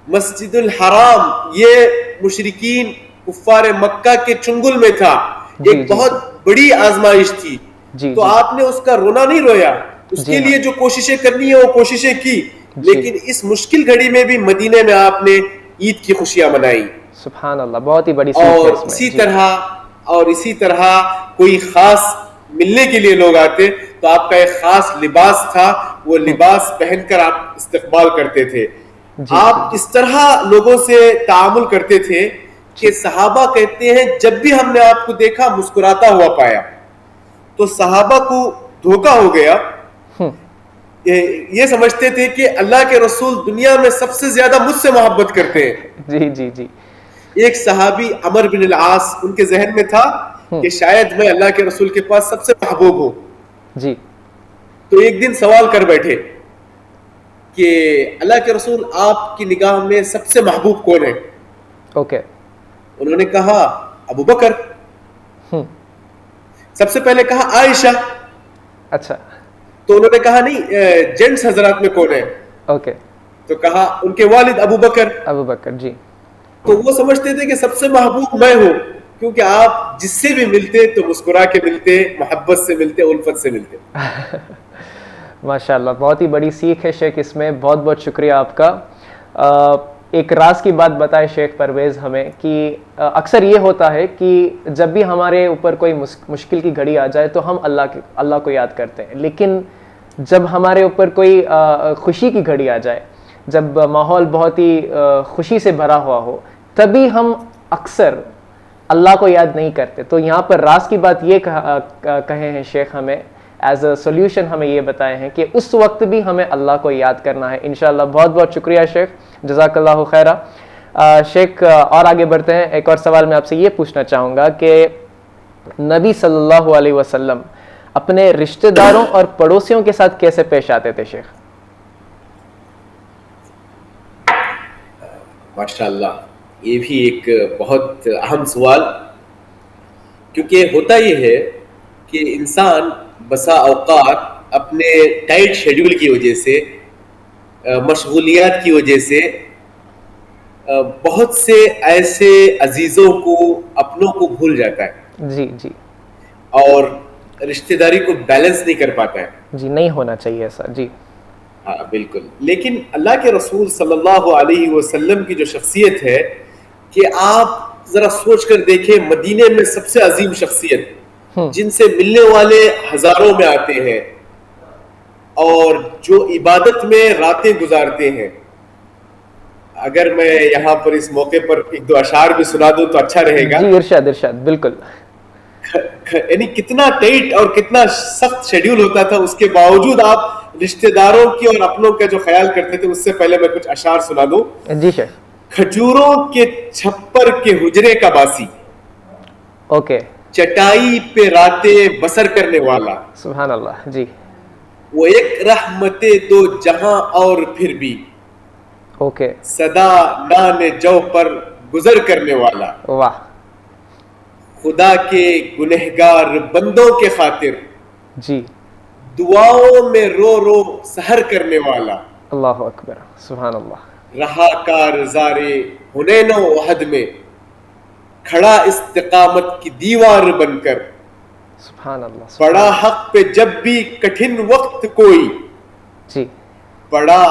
مسجد الحرام یہ مشرکین کفار مکہ کے چنگل میں تھا, ایک بہت بڑی آزمائش تھی, تو آپ نے اس کا رونا نہیں رویا, اس کے لیے جو کوششیں کرنی ہے وہ کوششیں کی, لیکن اس مشکل گھڑی میں بھی مدینے میں آپ نے عید کی خوشیاں منائی. سبحان اللہ, بہت ہی بڑی اور اسی طرح کوئی خاص ملنے کے لیے لوگ آتے تو آپ کا ایک خاص لباس تھا, وہ لباس پہن کر آپ استقبال کرتے تھے. آپ اس طرح لوگوں سے تعامل کرتے تھے کہ صحابہ کہتے ہیں جب بھی ہم نے آپ کو دیکھا مسکراتا ہوا پایا تو صحابہ کو دھوکا ہو گیا, یہ سمجھتے تھے کہ اللہ کے رسول دنیا میں سب سے زیادہ مجھ سے محبت کرتے ہیں. جی جی جی. ایک صحابی عمر بن العاص, ان کے ذہن میں تھا کہ شاید میں اللہ کے رسول کے پاس سب سے محبوب ہوں. جی. تو ایک دن سوال کر بیٹھے کہ اللہ کے رسول آپ کی نگاہ میں سب سے محبوب کون ہے؟ اوکے. انہوں نے کہا ابو بکر. سب سے پہلے کہا عائشہ. اچھا. تو انہوں نے کہا نہیں جینٹس حضرات میں کون ہے؟ اوکے. تو کہا ان کے والد ابو بکر. ابو بکر. جی. تو وہ سمجھتے تھے کہ سب سے محبوب میں ہوں, کیونکہ آپ جس سے بھی ملتے تو مسکرا کے ملتے, محبت سے ملتے, الفت سے ملتے. ماشاءاللہ, بہت ہی بڑی سیکھ ہے شیخ اس میں, بہت بہت شکریہ آپ کا. ایک راز کی بات بتائے شیخ پرویز ہمیں کہ اکثر یہ ہوتا ہے کہ جب بھی ہمارے اوپر کوئی مشکل کی گھڑی آ جائے تو ہم اللہ کو یاد کرتے ہیں, لیکن جب ہمارے اوپر کوئی خوشی کی گھڑی آ جائے, جب ماحول بہت ہی خوشی سے بھرا ہوا ہو, تبھی ہم اکثر اللہ کو یاد نہیں کرتے. تو یہاں پر راز کی بات یہ کہے ہیں شیخ ہمیں, ایز اے سولوشن ہمیں یہ بتائے ہیں کہ اس وقت بھی ہمیں اللہ کو یاد کرنا ہے. انشاءاللہ. بہت بہت شکریہ شیخ, جزاک اللہ خیرہ. شیخ اور آگے بڑھتے ہیں. ایک اور سوال میں آپ سے یہ پوچھنا چاہوں گا کہ نبی صلی اللہ علیہ وسلم اپنے رشتہ داروں اور پڑوسیوں کے ساتھ کیسے پیش آتے تھے شیخ؟ ماشاءاللہ, یہ بھی ایک بہت اہم سوال, کیونکہ ہوتا یہ ہے کہ انسان بسا اوقات اپنے ٹائٹ شیڈیول کی وجہ سے, مشغولیات کی وجہ سے بہت سے ایسے عزیزوں کو, اپنوں کو بھول جاتا ہے. جی جی. اور رشتہ داری کو بیلنس نہیں کر پاتا ہے. جی, نہیں ہونا چاہیے ایسا. جی ہاں بالکل. لیکن اللہ کے رسول صلی اللہ علیہ وسلم کی جو شخصیت ہے کہ آپ ذرا سوچ کر دیکھیں, مدینے میں سب سے عظیم شخصیت جن سے ملنے والے ہزاروں میں آتے ہیں اور جو عبادت میں راتیں گزارتے ہیں. اگر میں یہاں پر اس موقع پر ایک دو اشعار بھی سنا دوں تو اچھا رہے گا. جی ارشاد ارشاد. بالکل. یعنی کتنا ٹائٹ اور کتنا سخت شیڈیول ہوتا تھا, اس کے باوجود آپ رشتہ داروں کی اور اپنوں کا جو خیال کرتے تھے. اس سے پہلے میں کچھ اشعار سنا دوں. جی شیخ. کھجوروں کے چھپر کے حجرے کا باسی, اوکے, چٹائی پہ راتیں بسر کرنے والا, سبحان اللہ. جی. وہ ایک رحمت دو جہاں اور پھر بھی, اوکے, صدا نان جو پر گزر کرنے والا, واہ, خدا کے گنہگار بندوں کے خاطر جی دعاؤں میں رو رو سحر کرنے والا, اللہ اکبر, سبحان اللہ. رہا کارزارے حنین و احد میں کھڑا استقامت کی دیوار بن کر, سبحان اللہ. پڑا حق پہ جب بھی کٹھن وقت کوئی, جی, پڑا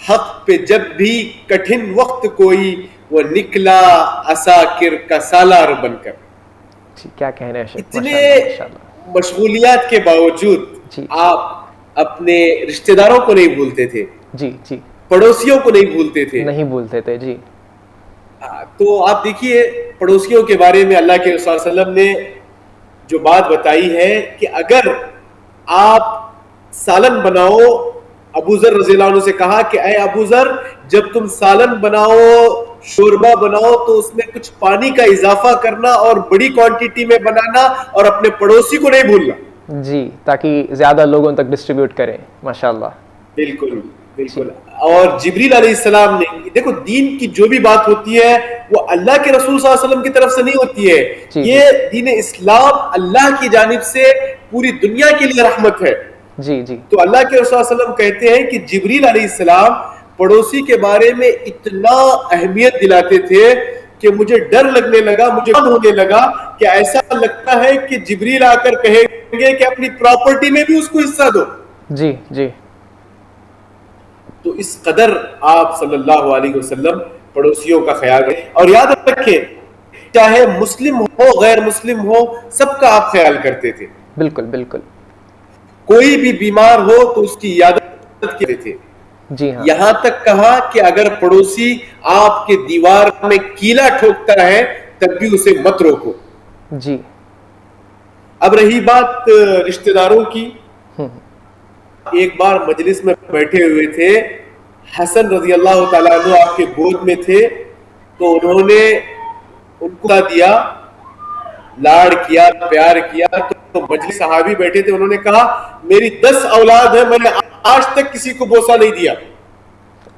حق پہ جب بھی کٹھن وقت کوئی, وہ نکلا عساکر کا سالار بن کر. جی, کیا کہنے ہیں. اتنے مشغولیات کے باوجود جی, آپ اپنے رشتہ داروں کو نہیں بھولتے تھے. جی جی, پڑوسیوں کو نہیں بھولتے تھے. نہیں بھولتے تھے. جی. تو آپ دیکھیے پڑوسیوں کے بارے میں اللہ کے رسول صلی اللہ علیہ وسلم نے جو بات بتائی ہے کہ اگر آپ سالن بناؤ, ابو ذر رضی اللہ عنہ سے کہا کہ اے ابو ذر, جب تم سالن بناؤ, شوربہ بناؤ تو اس میں کچھ پانی کا اضافہ کرنا اور بڑی کوانٹٹی میں بنانا اور اپنے پڑوسی کو نہیں بھولنا. جی, تاکہ زیادہ لوگوں تک ڈسٹریبیوٹ کریں. ماشاءاللہ. بالکل بالکل. اور جبریل علیہ السلام نے, دیکھو دین کی جو بھی بات ہوتی ہے وہ اللہ کے رسول صلی اللہ علیہ وسلم کی طرف سے نہیں ہوتی ہے, یہ دین اسلام اللہ کی جانب سے پوری دنیا کے لیے رحمت ہے. جی جی. تو اللہ کے رسول صلی اللہ علیہ وسلم کہتے ہیں کہ جبریل علیہ السلام پڑوسی کے بارے میں اتنا اہمیت دلاتے تھے کہ مجھے ڈر لگنے لگا, مجھے ہونے لگا کہ ایسا لگتا ہے کہ جبریل آ کر کہیں گے کہ اپنی پراپرٹی میں بھی اس کو حصہ دو. جی جی. تو اس قدر آپ صلی اللہ علیہ وسلم پڑوسیوں کا خیال رکھیں, اور یاد رکھیں چاہے مسلم ہو غیر مسلم ہو سب کا آپ خیال کرتے تھے. بالکل بالکل. کوئی بھی بیمار ہو تو اس کی عیادت کرتے تھے. جی ہاں. یہاں تک کہا کہ اگر پڑوسی آپ کے دیوار میں کیلا ٹھوکتا ہے تب بھی اسے مت روکو. جی. اب رہی بات رشتہ داروں کی, ایک بار مجلس میں بیٹھے ہوئے تھے, حسن رضی اللہ تعالیٰ عنہ آپ کے گود میں تھے, تو انہوں نے ان کو دیا, لاڑ کیا, پیار کیا. تو مجلس صحابی بیٹھے تھے, انہوں نے کہا میری 10 اولاد ہے, میں نے آج تک کسی کو بوسہ نہیں دیا.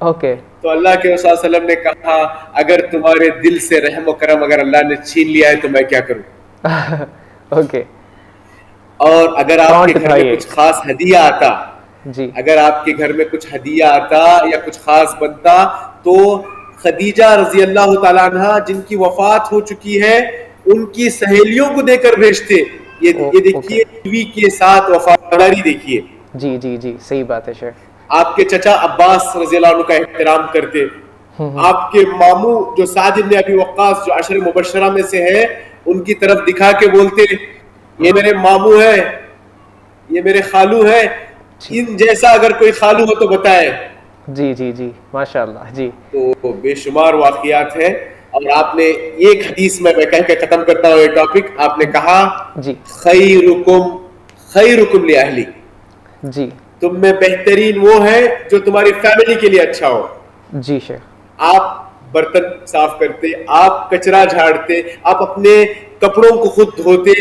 اوکے. تو اللہ کے رسول صلی اللہ علیہ وسلم نے کہا اگر تمہارے دل سے رحم و کرم اگر اللہ نے چھین لیا ہے تو میں کیا کروں. اوکے. اور اگر آپ کے گھر میں کچھ خاص ہدیہ آتا, جی, اگر آپ کے گھر میں کچھ ہدیہ آتا یا کچھ خاص بنتا تو خدیجہ رضی اللہ تعالیٰ عنہ جن کی وفات ہو چکی ہے ان کی سہیلیوں کو دے کر بھیجتے. یہ دیکھیے بیوی کے ساتھ وفاداری دیکھیے. جی جی جی, صحیح بات ہے شیخ. آپ کے چچا عباس رضی اللہ عنہ کا احترام کرتے. آپ کے ماموں جو سعد بن ابی وقاص جو عشر مبشرہ میں سے ہے ان کی طرف دکھا کے بولتے یہ میرے ماموں ہیں, یہ میرے خالو ہیں, ان جیسا اگر کوئی خالو ہو تو بتائے. جی جی جی, ماشاء اللہ. جی. تو بے شمار واقعات ہیں. اور آپ نے ایک حدیث میں کہہ کے ختم کرتا ہوں یہ ٹاپک, آپ نے کہا جی خیرکم لأہلی, جی, تم میں بہترین وہ ہے جو تمہاری فیملی کے لیے اچھا ہو. جی شیخ. آپ برتن صاف کرتے, آپ کچرا جھاڑتے, آپ اپنے کپڑوں کو خود دھوتے,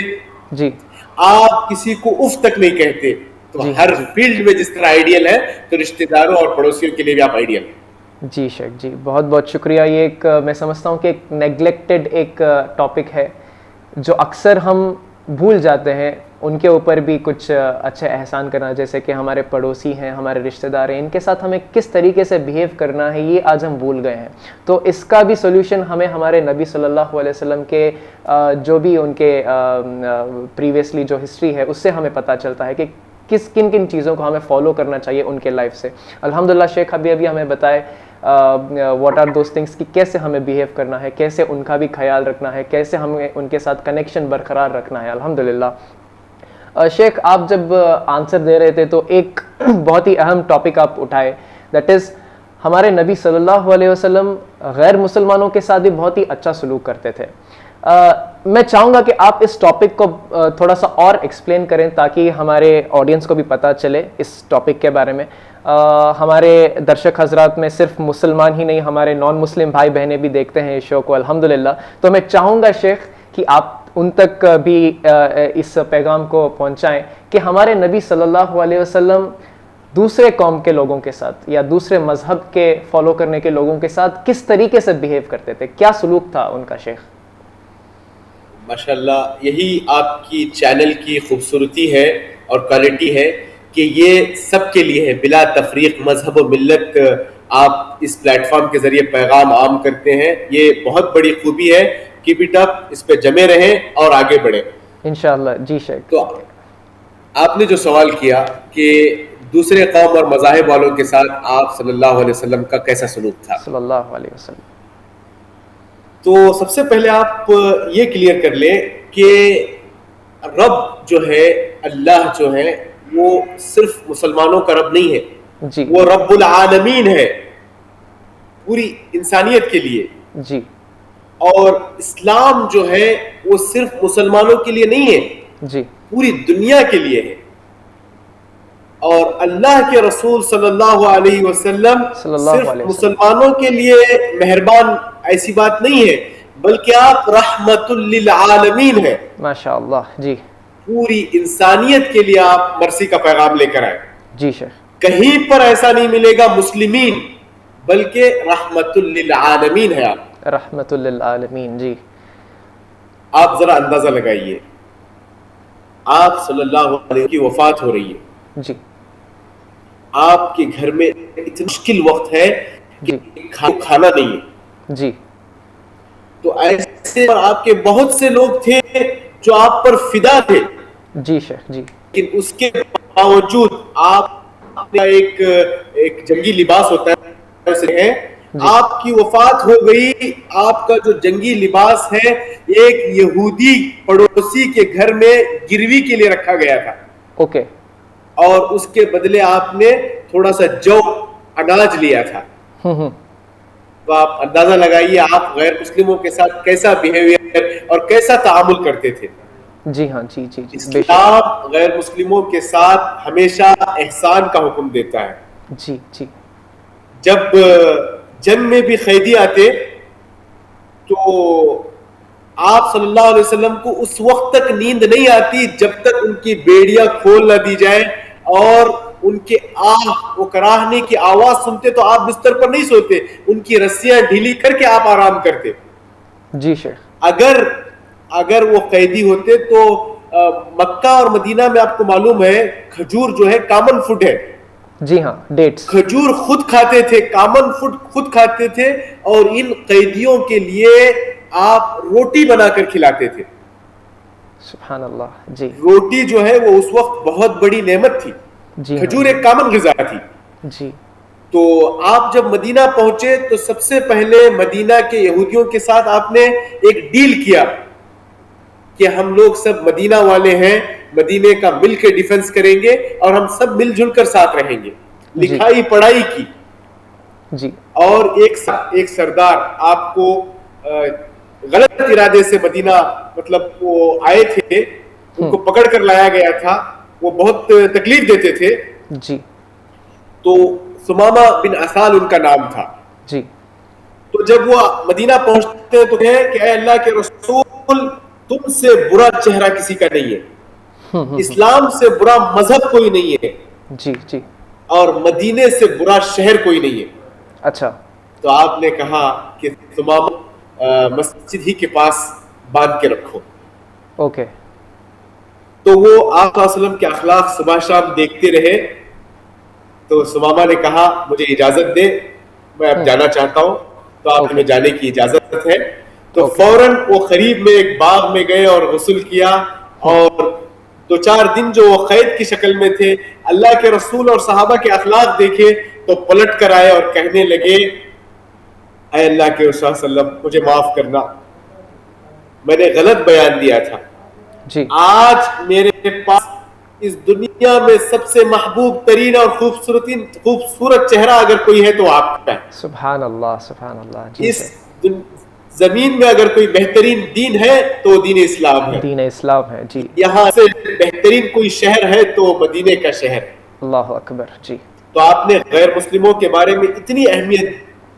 جی, آپ کسی کو اف تک نہیں کہتے. تو ہر فیلڈ میں جس طرح آئیڈیل ہے تو رشتہ داروں اور پڑوسیوں کے لیے بھی آپ آئیڈیل. جی شیخ جی, بہت بہت شکریہ. یہ ایک میں سمجھتا ہوں کہ ایک نیگلیکٹڈ ایک ٹاپک ہے جو اکثر ہم بھول جاتے ہیں. ان کے اوپر بھی کچھ اچھے احسان کرنا, جیسے کہ ہمارے پڑوسی ہیں, ہمارے رشتہ دار ہیں, ان کے ساتھ ہمیں کس طریقے سے بیہیو کرنا ہے یہ آج ہم بھول گئے ہیں. تو اس کا بھی سولوشن ہمیں ہمارے نبی صلی اللہ علیہ وسلم کے جو بھی ان کے پریویسلی جو ہسٹری ہے اس سے ہمیں پتہ چلتا ہے کہ کن کن چیزوں کو ہمیں فالو کرنا چاہیے ان کے لائف سے. الحمدللہ شیخ ابھی ہمیں بتائے واٹ آر دوز تھنگس کہ کیسے ہمیں بیہیو کرنا ہے, کیسے ان کا بھی خیال رکھنا ہے, کیسے ہمیں ان کے ساتھ کنیکشن برقرار رکھنا ہے. الحمدللہ. شیخ آپ جب آنسر دے رہے تھے تو ایک بہت ہی اہم ٹاپک آپ اٹھائے, دیٹ از ہمارے نبی صلی اللہ علیہ وسلم غیر مسلمانوں کے ساتھ بھی بہت ہی اچھا سلوک کرتے تھے. میں چاہوں گا کہ آپ اس ٹاپک کو تھوڑا سا اور ایکسپلین کریں تاکہ ہمارے آڈینس کو بھی پتہ چلے اس ٹاپک کے بارے میں. ہمارے درشک حضرات میں صرف مسلمان ہی نہیں, ہمارے نان مسلم بھائی بہنیں بھی دیکھتے ہیں اس شو کو الحمدللہ. تو میں چاہوں گا شیخ کہ آپ ان تک بھی اس پیغام کو پہنچائیں کہ ہمارے نبی صلی اللہ علیہ وسلم دوسرے قوم کے لوگوں کے ساتھ یا دوسرے مذہب کے فالو کرنے کے لوگوں کے ساتھ کس طریقے سے بیہیو کرتے تھے, کیا سلوک تھا ان کا شیخ. ماشاءاللہ, یہی آپ کی چینل کی خوبصورتی ہے اور کوالٹی ہے کہ یہ سب کے لیے ہے, بلا تفریق مذہب و ملت آپ اس پلیٹ فارم کے ذریعے پیغام عام کرتے ہیں. یہ بہت بڑی خوبی ہے. کیپ اٹ اپ, اس پہ جمے رہیں اور آگے بڑھیں انشاءاللہ. جی شیخ. تو آپ نے جو سوال کیا کہ دوسرے قوم اور مذاہب والوں کے ساتھ آپ صلی اللہ علیہ وسلم کا کیسا سلوک تھا صلی اللہ علیہ وسلم, تو سب سے پہلے آپ یہ کلیئر کر لیں کہ رب جو ہے, اللہ جو ہے, وہ صرف مسلمانوں کا رب نہیں ہے. جی, وہ رب العالمین ہے, پوری انسانیت کے لیے. جی, اور اسلام جو ہے وہ صرف مسلمانوں کے لیے نہیں ہے, جی, پوری دنیا کے لیے ہے. اور اللہ کے رسول صلی اللہ علیہ وسلم صرف مسلمانوں کے لیے مہربان ایسی بات نہیں ہے, بلکہ آپ رحمت للعالمین ہیں. ماشاءاللہ. جی, پوری انسانیت کے لیے آپ مرسی کا پیغام لے کر آئے. جی شیخ. کہیں پر ایسا نہیں ملے گا مسلمین، بلکہ رحمت للعالمین ہے آپ، رحمت للعالمین. جی آپ ذرا اندازہ لگائیے، آپ صلی اللہ علیہ وسلم کی وفات ہو رہی ہے، جی آپ کے گھر میں اتنا مشکل وقت ہے کہ جی کھانا نہیں ہے، جی تو ایسے آپ کے بہت سے لوگ تھے جو آپ پر فدا تھے، جی شیخ. جی لیکن اس کے باوجود آپ کا ایک جنگی لباس ہوتا ہے، جی آپ کی وفات ہو گئی، آپ کا جو جنگی لباس ہے ایک یہودی پڑوسی کے گھر میں گروی کے لیے رکھا گیا تھا، اوکے. اور اس کے بدلے آپ نے تھوڑا سا جو اناج لیا تھا. تو آپ اندازہ لگائیے آپ غیر مسلموں کے ساتھ کیسا بیہیویئر اور کیسا تعامل کرتے تھے. جی ہاں. جی جی جی بے شک. اسلام غیر مسلموں کے ساتھ ہمیشہ احسان کا حکم دیتا ہے. جی جی جب جنگ میں بھی قیدی آتے تو آپ صلی اللہ علیہ وسلم کو اس وقت تک نیند نہیں آتی جب تک ان کی بیڑیاں کھول نہ دی جائے، اور ان کے وہ کراہنے کی آواز سنتے تو آپ بستر پر نہیں سوتے، ان کی رسیاں ڈھیلی کر کے آپ آرام کرتے. جی شیخ. اگر وہ قیدی ہوتے تو مکہ اور مدینہ میں آپ کو معلوم ہے کھجور جو ہے کامن فوڈ ہے. جی ہاں ڈیٹس. کھجور خود کھاتے تھے، کامن فوڈ خود کھاتے تھے، اور ان قیدیوں کے لیے آپ روٹی بنا کر کھلاتے تھے. سبحان اللہ. جی روٹی جو ہے وہ اس وقت بہت بڑی نعمت تھی، جی کھجور ہاں. ایک کامن غذا تھی. جی تو آپ جب مدینہ پہنچے تو سب سے پہلے مدینہ کے یہودیوں کے ساتھ آپ نے ایک ڈیل کیا کہ ہم لوگ سب مدینہ والے ہیں، مدینے کا مل کے ڈیفنس کریں گے اور ہم سب مل جل کر ساتھ رہیں گے. لکھائی پڑھائی کی. جی اور ایک سردار آپ کو غلط ارادے سے مدینہ مطلب وہ آئے تھے، ان کو پکڑ کر لایا گیا تھا، وہ بہت تکلیف دیتے تھے. جی تو ثمامہ بن اسال ان کا نام تھا. جی تو جب وہ مدینہ پہنچتے ہیں تو کہیں کہ اے اللہ کے رسول، تم سے برا چہرہ کسی کا نہیں ہے، اسلام سے برا مذہب کوئی نہیں ہے، جی جی اور مدینے سے برا شہر کوئی نہیں ہے. اچھا. تو آپ نے کہا کہ ثمامہ مسجد ہی کے پاس باندھ کے رکھو. اوکے. تو وہ آپ صلی اللہ علیہ وسلم کے اخلاق صبح شام دیکھتے رہے. تو ثمامہ نے کہا مجھے اجازت دے، میں اب جانا چاہتا ہوں. تو آپ نے جانے کی اجازت ہے. تو فوراً وہ قریب میں ایک باغ میں گئے اور غسل کیا، اور 2-4 دن جو وہ قید کی شکل میں تھے، اللہ کے رسول اور صحابہ کے اخلاق دیکھے تو پلٹ کر آئے اور کہنے لگے اے اللہ کے رسول صلی اللہ علیہ وسلم مجھے معاف کرنا، میں نے غلط بیان دیا تھا. جی آج میرے پاس اس دنیا میں سب سے محبوب ترین اور خوبصورت چہرہ اگر کوئی ہے تو آپ کا ہے. سبحان اللہ سبحان اللہ. جی اس زمین میں اگر کوئی بہترین دین ہے تو دین اسلام ہے، دین اسلام ہے. جی یہاں سے بہترین کوئی شہر ہے تو مدینے کا شہر ہے. اللہ اکبر. جی تو آپ نے غیر مسلموں کے بارے میں اتنی اہمیت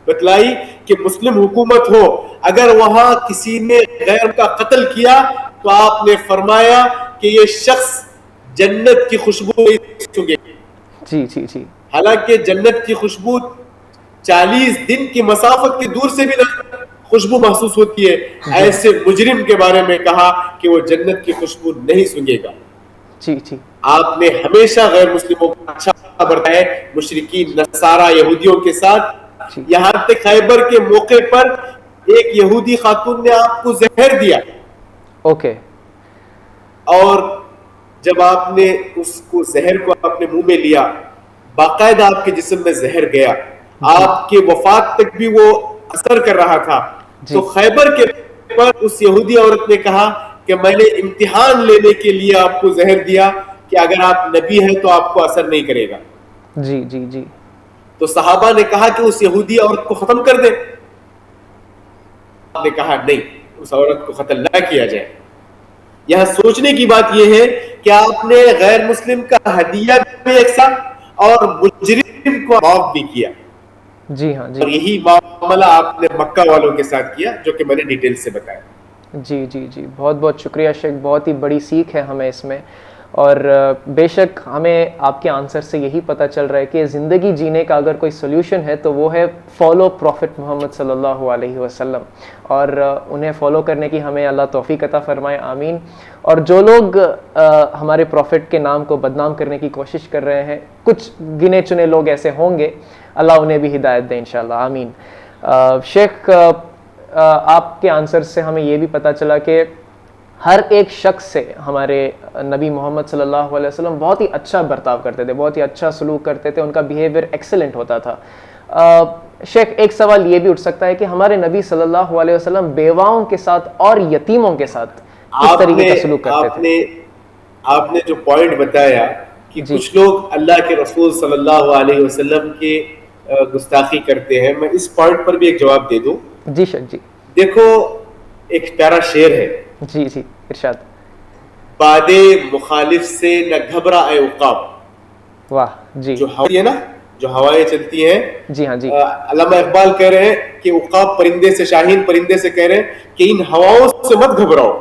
بتلائی کہ مسلم حکومت ہو، اگر وہاں کسی نے غیر کا قتل کیا تو آپ نے فرمایا کہ یہ شخص جنت کی خوشبو نہیں سونگے. جی جی جی حالانکہ جنت کی خوشبو 40 دن کی مسافت کی دور سے بھی خوشبو محسوس ہوتی ہے. ایسے مجرم کے بارے میں کہا کہ وہ جنت کی خوشبو نہیں سونگے گا. جی جی آپ نے ہمیشہ غیر مسلموں کو اچھا برتایا، مشرکین نصارہ یہودیوں کے ساتھ. یہاں تک خیبر کے موقع پر ایک یہودی خاتون نے آپ کو زہر دیا. اوکے. اور جب آپ نے اس کو زہر کو اپنے منہ میں لیا، باقاعدہ آپ کے جسم میں زہر گیا، آپ کے وفات تک بھی وہ اثر کر رہا تھا. تو خیبر کے پر اس یہودی عورت نے کہا کہ میں نے امتحان لینے کے لیے آپ کو زہر دیا کہ اگر آپ نبی ہیں تو آپ کو اثر نہیں کرے گا. جی جی جی تو صحابہ نے کہا کہ اس یہودی عورت کو ختم کر دیں. آپ نے کہا نہیں، اس عورت کو قتل نہ کیا جائے. یہاں سوچنے کی بات یہ ہے کہ آپ نے غیر مسلم کا ہدیہ بھی یکساں اور مجرم کو معاف بھی کیا. جی ہاں. جی اور یہی معاملہ آپ نے مکہ والوں کے ساتھ کیا جو کہ میں نے ڈیٹیل سے بتایا. جی جی جی بہت بہت شکریہ شیخ. بہت ہی بڑی سیکھ ہے ہمیں اس میں. اور بے شک ہمیں آپ کے آنسر سے یہی پتہ چل رہا ہے کہ زندگی جینے کا اگر کوئی سولوشن ہے تو وہ ہے فالو پروفٹ محمد صلی اللہ علیہ وسلم، اور انہیں فالو کرنے کی ہمیں اللہ توفیق عطا فرمائے، آمین۔ اور جو لوگ ہمارے پروفٹ کے نام کو بدنام کرنے کی کوشش کر رہے ہیں، کچھ گنے چنے لوگ ایسے ہوں گے، اللہ انہیں بھی ہدایت دے انشاءاللہ، آمین۔ شیخ آپ کے آنسر سے ہمیں یہ بھی پتہ چلا کہ ہر ایک شخص سے ہمارے نبی محمد صلی اللہ علیہ وسلم بہت ہی اچھا برتاؤ کرتے تھے، بہت ہی اچھا سلوک کرتے تھے، ان کا بیہیویئر ایکسلنٹ ہوتا تھا۔ شیخ ایک سوال یہ بھی اٹھ سکتا ہے کہ ہمارے نبی صلی اللہ علیہ وسلم بیواؤں کے ساتھ اور یتیموں کے ساتھ کس طریقے کا سلوک کرتے تھے؟ آپ نے جو پوائنٹ بتایا کہ کچھ لوگ اللہ کے رسول صلی اللہ علیہ وسلم کے گستاخی کرتے ہیں، میں اس پوائنٹ پر بھی ایک جواب دے دوں۔ جی شیخ جی۔ دیکھو ایک پیارا شعر ہے، جی جی ارشاد۔ باد مخالف سے نہ گھبرا اے عقاب۔ واہ جی۔ جو ہوا ہے نا، جو ہوائیں چلتی ہیں، جی ہاں جی، علامہ اقبال کہہ رہے ہیں کہ عقاب پرندے سے، شاہین پرندے سے کہہ رہے ہیں کہ ان ہواؤں سے مت گھبراؤ،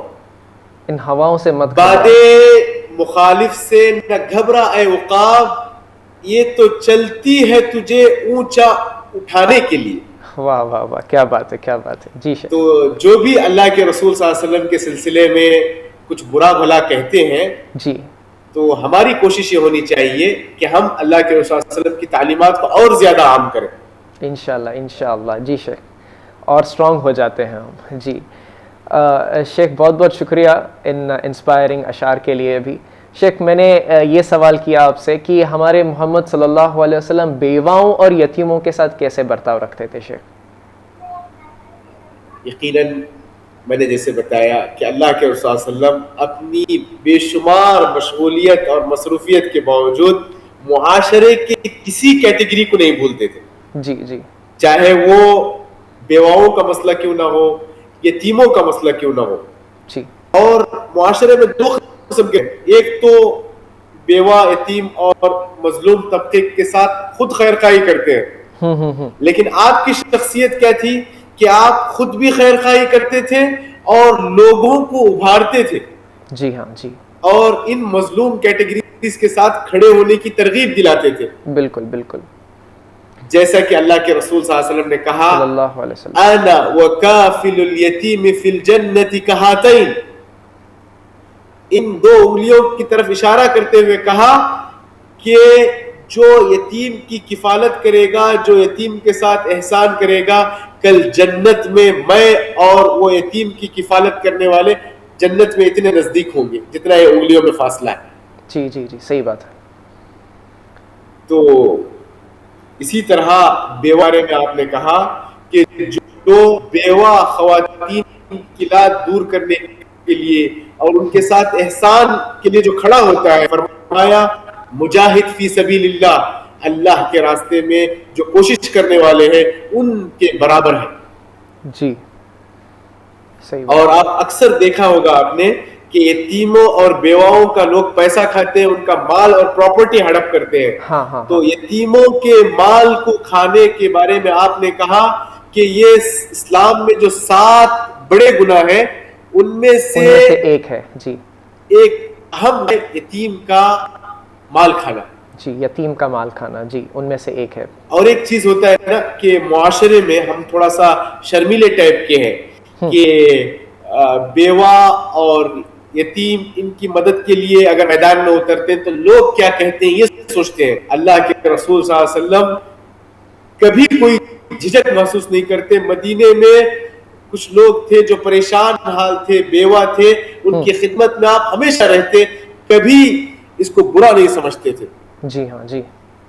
ان ہواؤں سے مت باد مخالف سے نہ گھبرا اے عقاب، یہ تو چلتی ہے تجھے اونچا اٹھانے کے لیے۔ واہ واہ واہ، کیا بات ہے، کیا بات ہے جی شیخ۔ تو جو بھی اللہ کے رسول صلی اللہ علیہ وسلم کے سلسلے میں کچھ برا بھلا کہتے ہیں، جی تو ہماری کوشش یہ ہونی چاہیے کہ ہم اللہ کے رسول صلی اللہ علیہ وسلم کی تعلیمات کو اور زیادہ عام کریں انشاءاللہ انشاءاللہ۔ جی شیخ، اور اسٹرانگ ہو جاتے ہیں ہم۔ جی شیخ بہت بہت شکریہ ان انسپائرنگ اشعار کے لیے بھی۔ شیخ میں نے یہ سوال کیا آپ سے کہ ہمارے محمد صلی اللہ علیہ وسلم بیواؤں اور یتیموں کے ساتھ کیسے برتاؤ رکھتے تھے شیخ؟ یقیناً میں نے جیسے بتایا کہ اللہ کے رسول صلی اللہ علیہ وسلم اپنی بے شمار مشغولیت اور مصروفیت کے باوجود معاشرے کے کسی کیٹیگری کو نہیں بھولتے تھے۔ جی جی، چاہے وہ بیواؤں کا مسئلہ کیوں نہ ہو، یتیموں کا مسئلہ کیوں نہ ہو۔ جی، اور معاشرے میں دو قسم کے، ایک تو بیوہ، یتیم اور مظلوم طبقے کے ساتھ خود خیر خواہی کرتے ہیں، لیکن آپ کی شخصیت کیا تھی کہ آپ خود بھی خیر خواہی کرتے تھے اور لوگوں کو ابھارتے تھے، جی ہاں جی، اور ان مظلوم کیٹیگریز کے ساتھ کھڑے ہونے کی ترغیب دلاتے تھے۔ بالکل بالکل، جیسا کہ اللہ کے رسول صلی اللہ علیہ وسلم نے کہا، صلی اللہ علیہ وسلم، انا وکافل الیتیم فی الجنۃ کہاتین، ان دو انگلیوں کی طرف اشارہ کرتے ہوئے کہا کہ جو یتیم کی کفالت کرے گا، جو یتیم کے ساتھ احسان کرے گا، کل جنت میں میں اور وہ یتیم کی کفالت کرنے والے جنت میں اتنے نزدیک ہوں گے جتنا یہ انگلیوں میں فاصلہ ہے۔ جی جی جی، صحیح بات ہے۔ تو اسی طرح بیوارے میں آپ نے کہا کہ جو بیوہ خواتین کی لات دور کرنے کے لیے اور ان کے ساتھ احسان کے لیے جو کھڑا ہوتا ہے، فرمایا مجاہد فی سبیل اللہ، اللہ کے راستے میں جو کوشش کرنے والے ہیں ان کے برابر ہیں۔ جی صحیح بات۔ اور آپ اکثر دیکھا ہوگا آپ نے کہ یتیموں اور بیواؤں کا لوگ پیسہ کھاتے ہیں، ان کا مال اور پراپرٹی ہڑپ کرتے ہیں۔ ہاں ہاں، تو یتیموں کے مال کو کھانے کے بارے میں آپ نے کہا کہ یہ اسلام میں جو 7 بڑے گناہ ہیں ان میں سے ایک ہے۔ جی، ایک اہم ہے یتیم کا مال کھانا۔ جی، یتیم کا مال کھانا، جی ان میں سے ایک ہے۔ اور ایک چیز ہوتا ہے نا کہ معاشرے میں ہم تھوڑا سا شرمیلے ٹائپ کے ہیں کہ بیوہ اور یتیم ان کی مدد کے لیے اگر میدان میں اترتے ہیں تو لوگ کیا کہتے ہیں یہ سوچتے ہیں۔ اللہ کے رسول صلی اللہ علیہ وسلم کبھی کوئی جھجک محسوس نہیں کرتے۔ مدینے میں کچھ لوگ تھے جو پریشان حال تھے، بیوہ تھے، ان کی خدمت میں آپ ہمیشہ رہتے، کبھی اس کو برا نہیں سمجھتے تھے۔ جی ہاں جی،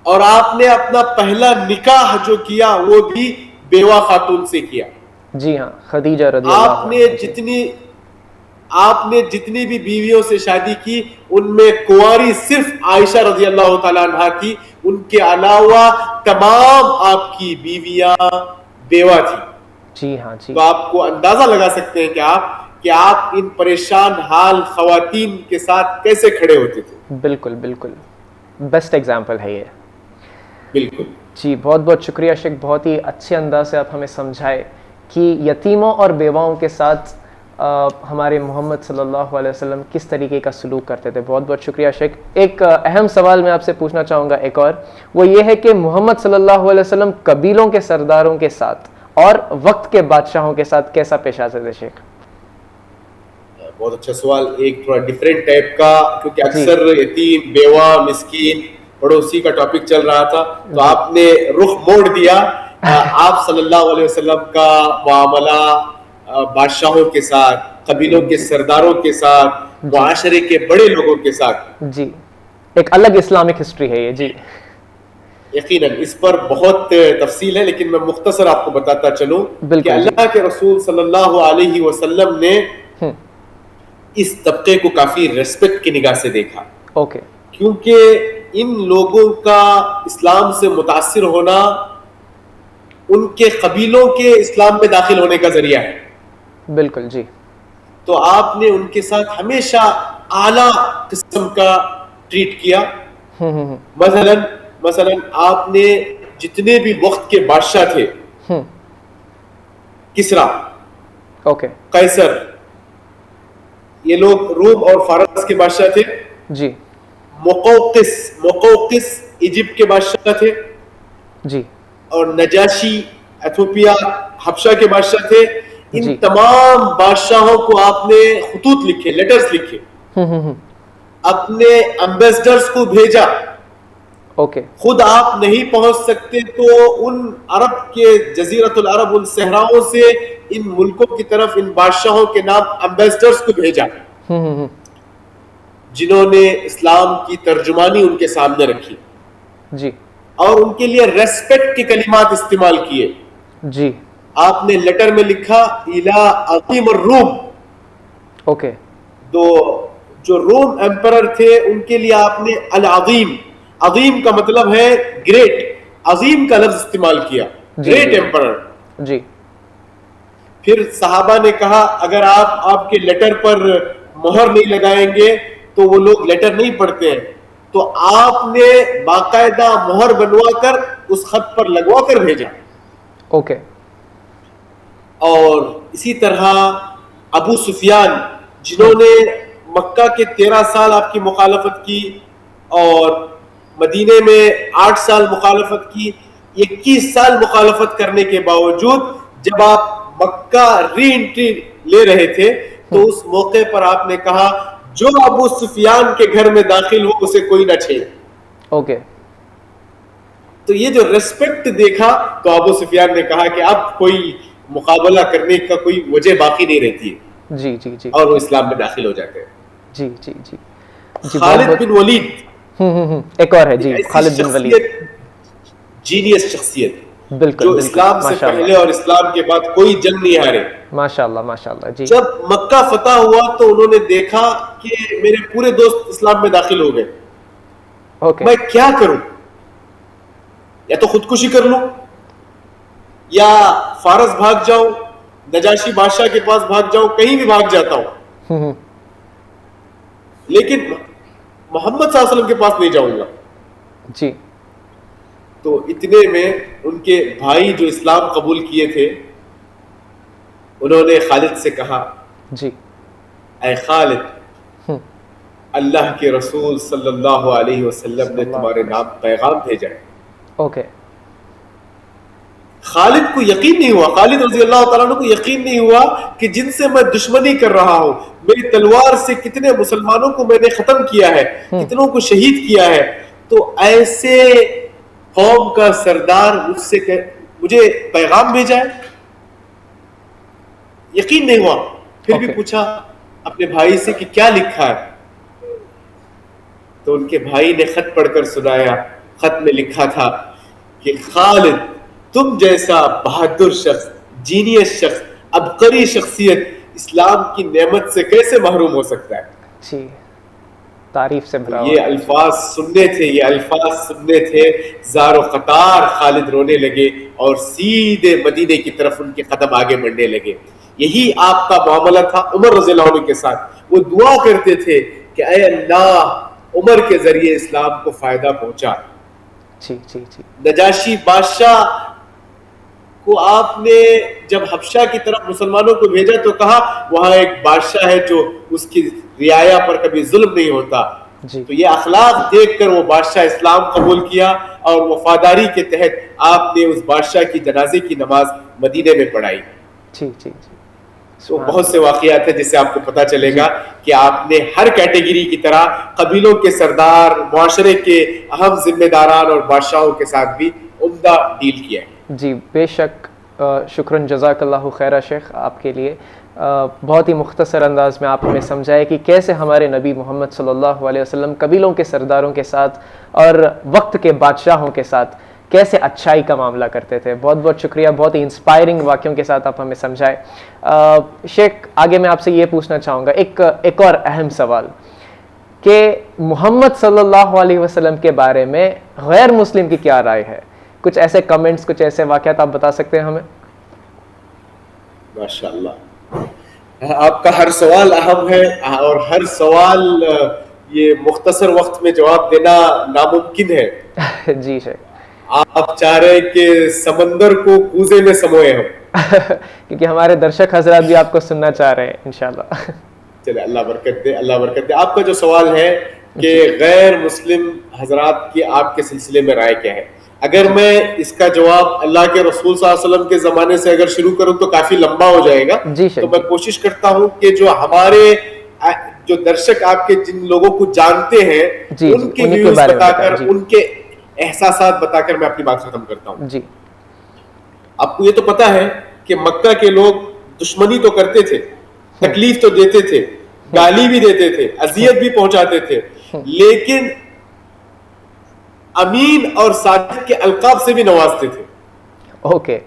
اور آپ نے اپنا پہلا نکاح جو کیا وہ بھی بیوہ خاتون سے کیا۔ جی ہاں، خدیجہ رضی اللہ عنہا۔ آپ نے جتنی بھی بیویوں سے شادی کی ان میں کنواری صرف عائشہ رضی اللہ تعالیٰ عنہ تھی، ان کے علاوہ تمام آپ کی بیویاں بیوہ تھی۔ جی ہاں جی، تو آپ کو اندازہ لگا سکتے ہیں کہ آپ ان پریشان حال خواتین کے ساتھ کیسے کھڑے ہوتے تھے۔ بالکل بالکل، بیسٹ ایگزامپل ہے یہ۔ بالکل جی بہت بہت شکریہ شیخ، بہت ہی اچھے انداز سے آپ ہمیں سمجھائے کہ یتیموں اور بیواؤں کے ساتھ ہمارے محمد صلی اللہ علیہ وسلم کس طریقے کا سلوک کرتے تھے. بہت بہت شکریہ شیخ. ایک اہم سوال میں آپ سے پوچھنا چاہوں گا ایک اور, وہ یہ ہے کہ محمد صلی اللہ علیہ وسلم قبیلوں کے سرداروں کے ساتھ اور وقت کے بادشاہوں کے ساتھ کیسا پیش آتے تھے شیخ؟ بہت اچھا سوال, ایک تھوڑا ڈفرینٹ ٹائپ کا, کیونکہ اکثر یتیم, بیوہ, مسکین, پڑوسی کا ٹاپک چل رہا تھا, تو آپ نے رخ موڑ دیا. آپ صلی اللہ علیہ وسلم کا معاملہ بادشاہوں کے ساتھ, قبیلوں کے سرداروں کے ساتھ, معاشرے کے بڑے لوگوں کے ساتھ, جی ایک الگ اسلامک ہسٹری ہے یہ. جی یقیناً اس پر بہت تفصیل ہے, لیکن میں مختصر آپ کو بتاتا چلوں کہ اللہ کے رسول صلی اللہ علیہ وسلم نے اس طبقے کو کافی ریسپیکٹ کی نگاہ سے دیکھا. اوکے. کیونکہ ان لوگوں کا اسلام سے متاثر ہونا ان کے قبیلوں کے اسلام میں داخل ہونے کا ذریعہ ہے. بالکل. جی. تو آپ نے ان کے ساتھ ہمیشہ اعلیٰ قسم کا ٹریٹ کیا. مثلا آپ نے جتنے بھی وقت کے بادشاہ تھے, کسرا, قیصر, یہ لوگ روم اور فارس کے بادشاہ تھے. جی. مقوقس ایجپٹ کے بادشاہ تھے. جی. اور نجاشی ایتھوپیا حبشہ کے بادشاہ تھے. ان تمام بادشاہوں کو آپ نے خطوط لکھے, لیٹرز لکھے, اپنے ایمبیسڈرز کو بھیجا. خود آپ نہیں پہنچ سکتے تو ان عرب کے جزیرۃ العرب, ان صحراؤں سے ان ملکوں کی طرف ان بادشاہوں کے نام ایمبیسڈرز کو بھیجا, جنہوں نے اسلام کی ترجمانی ان کے سامنے رکھی. جی. اور ان کے لیے ریسپیکٹ کے کلمات استعمال کیے. جی. آپ نے لیٹر میں لکھا الی عظیم الروم. اوکے. تو جو روم ایمپرر تھے ان کے لیے آپ نے العظیم, عظیم کا مطلب ہے گریٹ, عظیم کا لفظ استعمال کیا, گریٹ ایمپرر. جی. پھر صحابہ نے کہا اگر آپ کے لیٹر پر مہر نہیں لگائیں گے تو وہ لوگ لیٹر نہیں پڑھتے ہیں. تو آپ نے باقاعدہ مہر بنوا کر اس خط پر لگوا کر بھیجا. اوکے. اور اسی طرح ابو سفیان, جنہوں نے مکہ کے 13 سال آپ کی مخالفت کی اور مدینے میں 8 سال مخالفت کی, 21 سال مخالفت کرنے کے باوجود جب آپ مکہ ری انٹری لے رہے تھے تو اس موقع پر آپ نے کہا جو ابو سفیان کے گھر میں داخل ہو اسے کوئی نہ چھیڑے. اوکے. تو یہ جو ریسپیکٹ دیکھا تو ابو سفیان نے کہا کہ اب کوئی مقابلہ کرنے کا کوئی وجہ باقی نہیں رہتی ہے. جی جی جی. اور وہ اسلام میں داخل ہو جاتے ہیں. جی جی جی. خالد بن ولید ایک اور ہے. جی. خالد بن ولید جینیس شخصیت, بالکل, جو اسلام سے پہلے اور اسلام کے بعد کوئی جنگ نہیں ہارے. ماشاءاللہ ماشاءاللہ. جی. جب مکہ فتح ہوا تو انہوں نے دیکھا کہ میرے پورے دوست اسلام میں داخل ہو گئے, میں کیا کروں, یا تو خودکشی کر لوں یا فارس بھاگ جاؤں, نجاشی بادشاہ کے پاس بھاگ جاؤں, کہیں بھی بھاگ جاتا ہوں, لیکن محمد صلی اللہ علیہ وسلم کے پاس نہیں جاؤں گا. جی. تو اتنے میں ان کے بھائی جو اسلام قبول کیے تھے انہوں نے خالد سے کہا, جی اے خالد, اللہ کے رسول صلی اللہ علیہ وسلم نے تمہارے نام پیغام بھیجا ہے. اوکے. خالد کو یقین نہیں ہوا, خالد رضی اللہ تعالیٰ عنہ کو یقین نہیں ہوا کہ جن سے میں دشمنی کر رہا ہوں, میری تلوار سے کتنے مسلمانوں کو میں نے ختم کیا ہے, کتنوں کو شہید کیا ہے, تو ایسے قوم کا سردار مجھے پیغام بھیجا ہے. یقین نہیں ہوا. پھر بھی پوچھا اپنے بھائی سے کہ کیا لکھا ہے, تو ان کے بھائی نے خط پڑھ کر سنایا. خط میں لکھا تھا کہ خالد, تم جیسا بہادر شخص, جینیس شخص, عبقری شخصیت اسلام کی نعمت سے کیسے محروم ہو سکتا ہے. جی. تعریف سے بھرا. یہ الفاظ سننے تھے زار و قطار خالد رونے لگے اور سیدھے مدینے کی طرف ان کے قدم آگے بڑھنے لگے. یہی آپ کا معاملہ تھا عمر رضی اللہ عنہ کے ساتھ. وہ دعا کرتے تھے کہ اے اللہ, عمر کے ذریعے اسلام کو فائدہ پہنچا. جی جی جی. نجاشی بادشاہ کو آپ نے جب حبشہ کی طرف مسلمانوں کو بھیجا تو کہا وہاں ایک بادشاہ ہے جو اس کی رعایا پر کبھی ظلم نہیں ہوتا. تو یہ اخلاق دیکھ کر وہ بادشاہ اسلام قبول کیا اور وفاداری کے تحت آپ نے اس بادشاہ کی جنازے کی نماز مدینے میں پڑھائی. تو بہت سے واقعات ہیں جس سے آپ کو پتہ چلے گا کہ آپ نے ہر کیٹیگری کی طرح قبیلوں کے سردار، معاشرے کے اہم ذمہ داران اور بادشاہوں کے ساتھ بھی عمدہ ڈیل کیا ہے. جی بے شک، شکراً، جزاک اللہ خیرہ شیخ. آپ کے لیے بہت ہی مختصر انداز میں آپ ہمیں سمجھائے کہ کیسے ہمارے نبی محمد صلی اللہ علیہ وسلم قبیلوں کے سرداروں کے ساتھ اور وقت کے بادشاہوں کے ساتھ کیسے اچھائی کا معاملہ کرتے تھے. بہت بہت شکریہ، بہت ہی انسپائرنگ واقعوں کے ساتھ آپ ہمیں سمجھائے. شیخ آگے میں آپ سے یہ پوچھنا چاہوں گا ایک اور اہم سوال کہ محمد صلی اللہ علیہ وسلم کے بارے میں غیر مسلم کی کیا رائے ہے. کچھ ایسے کمنٹس، کچھ ایسے واقعات آپ بتا سکتے ہیں ہمیں؟ ماشاءاللہ، آپ کا ہر سوال اہم ہے اور ہر سوال یہ مختصر وقت میں جواب دینا ناممکن ہے. جی شیخ، آپ چاہ رہے ہیں کہ سمندر کو کوزے میں سموئے ہم کیونکہ ہمارے درشک حضرات بھی آپ کو سننا چاہ رہے ہیں انشاءاللہ. چلے اللہ برکت دے، اللہ برکت دے. آپ کا جو سوال ہے کہ غیر مسلم حضرات کی آپ کے سلسلے میں رائے کیا ہے، اگر میں اس کا جواب اللہ کے رسول صلی اللہ علیہ وسلم کے زمانے سے اگر شروع کروں تو کافی لمبا ہو جائے گا. تو میں کوشش کرتا ہوں کہ جو ہمارے جو درشک آپ کے جن لوگوں کو جانتے ہیں ان کے ویوز بتا کر، ان کے احساسات بتا کر میں اپنی بات ختم کرتا ہوں. جی، آپ کو یہ تو پتا ہے کہ مکہ کے لوگ دشمنی تو کرتے تھے، تکلیف تو دیتے تھے، گالی بھی دیتے تھے، اذیت بھی پہنچاتے تھے، لیکن امین اور صادق کے القاب سے بھی نوازتے تھے. اوکے،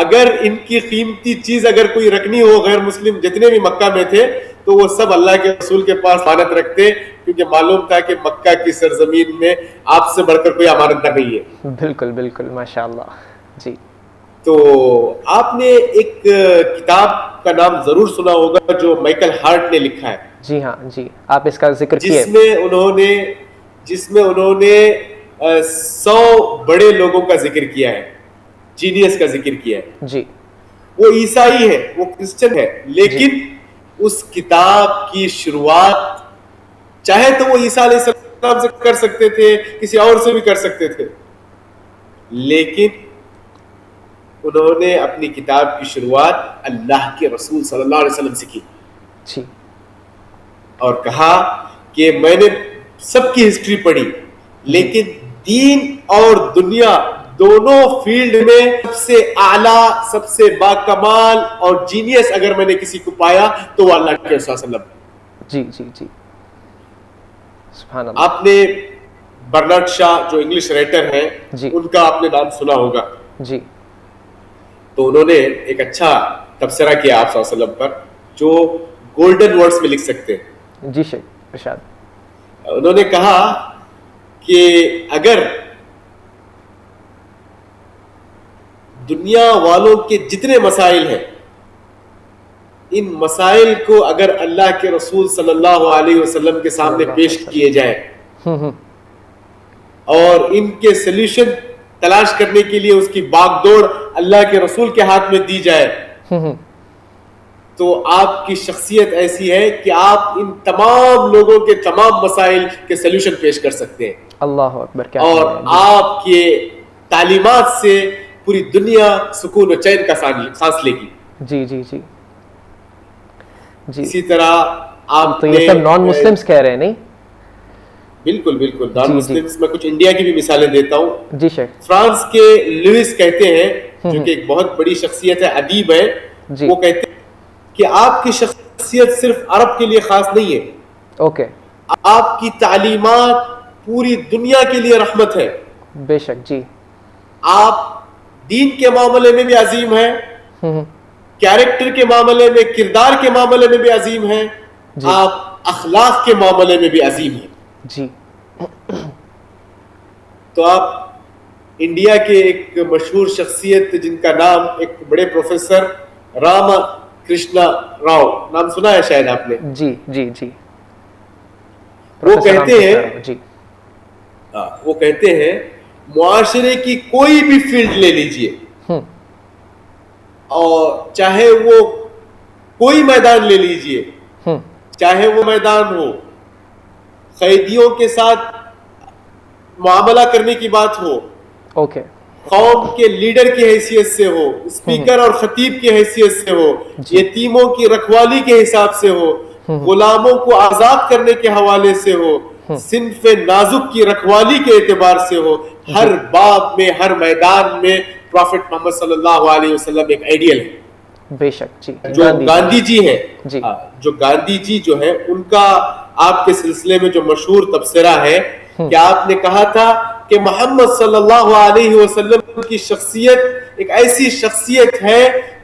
اگر ان کی قیمتی چیز اگر کوئی رکھنی ہو غیر مسلم جتنے بھی مکہ میں تھے تو وہ سب اللہ کے رسول کے پاس امانت رکھتے، کیونکہ معلوم تھا کہ مکہ کی سرزمین میں آپ سے بڑھ کر کوئی امانت دار نہیں ہے. بالکل بالکل، ماشاءاللہ. جی، تو آپ نے ایک کتاب کا نام ضرور سنا ہوگا جو مائیکل ہارٹ نے لکھا ہے. جی ہاں، جی آپ اس کا ذکر کیے. جس میں انہوں نے 100 بڑے لوگوں کا ذکر کیا ہے، جینیس کا ذکر کیا ہے. جی، وہ عیسائی ہے، وہ کرسچن ہے، لیکن اس کتاب کی شروعات چاہے تو وہ عیسیٰ علیہ السلام سے کر سکتے تھے، کسی اور سے بھی کر سکتے تھے، لیکن انہوں نے اپنی کتاب کی شروعات اللہ کے رسول صلی اللہ علیہ وسلم سے کی. جی، اور کہا کہ میں نے سب کی ہسٹری پڑھی، لیکن دین اور دنیا دونوں فیلڈ میں سب سے اعلیٰ، سب سے باکمال اور جینیس اگر میں نے کسی کو پایا تو وہ اللہ کے رسول صلی اللہ علیہ وسلم. جی جی جی، سبحان اللہ. آپ نے برنارڈ شاہ جو انگلش رائٹر ہیں، ان کا آپ نے نام سنا ہوگا. جی، تو انہوں نے ایک اچھا تبصرہ کیا آپ صلی اللہ علیہ وسلم پر جو گولڈن ورڈز میں لکھ سکتے ہیں. جی شیخ ارشاد. انہوں نے کہا کہ اگر دنیا والوں کے جتنے مسائل ہیں، ان مسائل کو اگر اللہ کے رسول صلی اللہ علیہ وسلم کے سامنے پیش کیے جائیں اور ان کے سلیوشن تلاش کرنے کے لیے اس کی باغ دوڑ اللہ کے رسول کے ہاتھ میں دی جائے، تو آپ کی شخصیت ایسی ہے کہ آپ ان تمام لوگوں کے تمام مسائل کے سلیوشن پیش کر سکتے ہیں. اللہ اکبر. کیا اور آپ کے تعلیمات سے پوری دنیا سکون و چین کا سانس لے گی. جی جی جی جی. اسی طرح آپ تو یہ سب نان مسلمز کہہ رہے ہیں نہیں؟ بالکل بالکل نان مسلمز. میں کچھ انڈیا کی بھی مثالیں دیتا ہوں. جی شیخ. فرانس کے لوئس کہتے ہیں، جو کہ ایک بہت بڑی شخصیت ہے، ادیب ہے، وہ کہتے ہیں کہ آپ کی شخصیت صرف عرب کے لیے خاص نہیں ہے. اوکے. آپ کی تعلیمات پوری دنیا کے لیے رحمت ہے. بے شک. جی. آپ دین کے معاملے میں بھی عظیم ہیں، کیریکٹر کے معاملے میں، کردار کے معاملے میں بھی عظیم ہیں، آپ اخلاق کے معاملے میں بھی عظیم ہیں. جی. تو آپ انڈیا کے ایک مشہور شخصیت جن کا نام ایک بڑے پروفیسر راما کرشنا راؤ، نام سنا ہے شاید آپ نے. جی جی جی. وہ کہتے ہیں معاشرے کی کوئی بھی فیلڈ لے لیجئے، اور چاہے وہ کوئی میدان لے لیجئے, چاہے وہ میدان ہو قیدیوں کے ساتھ معاملہ کرنے کی بات ہو, قوم کے لیڈر کی حیثیت سے ہو, اسپیکر اور خطیب کی حیثیت سے ہو, یتیموں کی رکھوالی کے حساب سے ہو, غلاموں کو آزاد کرنے کے حوالے سے ہو, صنف نازک کی رکھوالی کے اعتبار سے ہو, ہر باب میں, ہر میدان میں پروفٹ محمد صلی اللہ علیہ وسلم ایک آئیڈیل ہے. بے شک جی. جو گاندھی جی ہے, جو گاندھی جی جو ہے, ان کا آپ کے سلسلے میں جو مشہور تبصرہ ہے کہ آپ نے کہا تھا کہ محمد صلی اللہ علیہ وسلم کی شخصیت ایک ایسی شخصیت ہے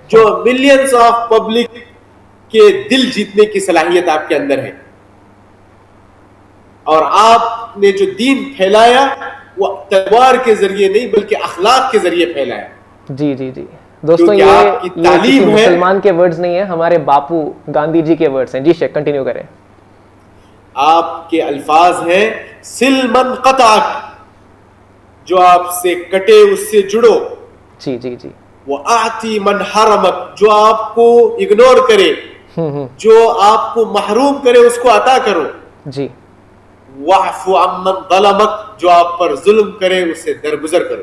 جو ملینز آف پبلک کے دل جیتنے کی صلاحیت آپ کے اندر ہے, اور آپ نے جو دین پھیلایا وہ تلوار کے ذریعے نہیں بلکہ اخلاق کے ذریعے پھیلایا. جی جی جی دوستوں, یہ مسلمان کے ورڈز نہیں ہیں, ہمارے باپو گاندھی جی کے ورڈز ہیں. جی شیخ کنٹینیو کریں. آپ کے الفاظ ہیں سل من قطعک, جو آپ سے کٹے اس سے جڑو. جی جی جی. وہ آتی من حرمک, جو آپ کو اگنور کرے, جو آپ کو محروم کرے اس کو عطا کرو. جی. وَعْفُ عَمَّنْ ظَلَمَكْ, جو آپ پر ظلم کرے اسے درگزر کرو.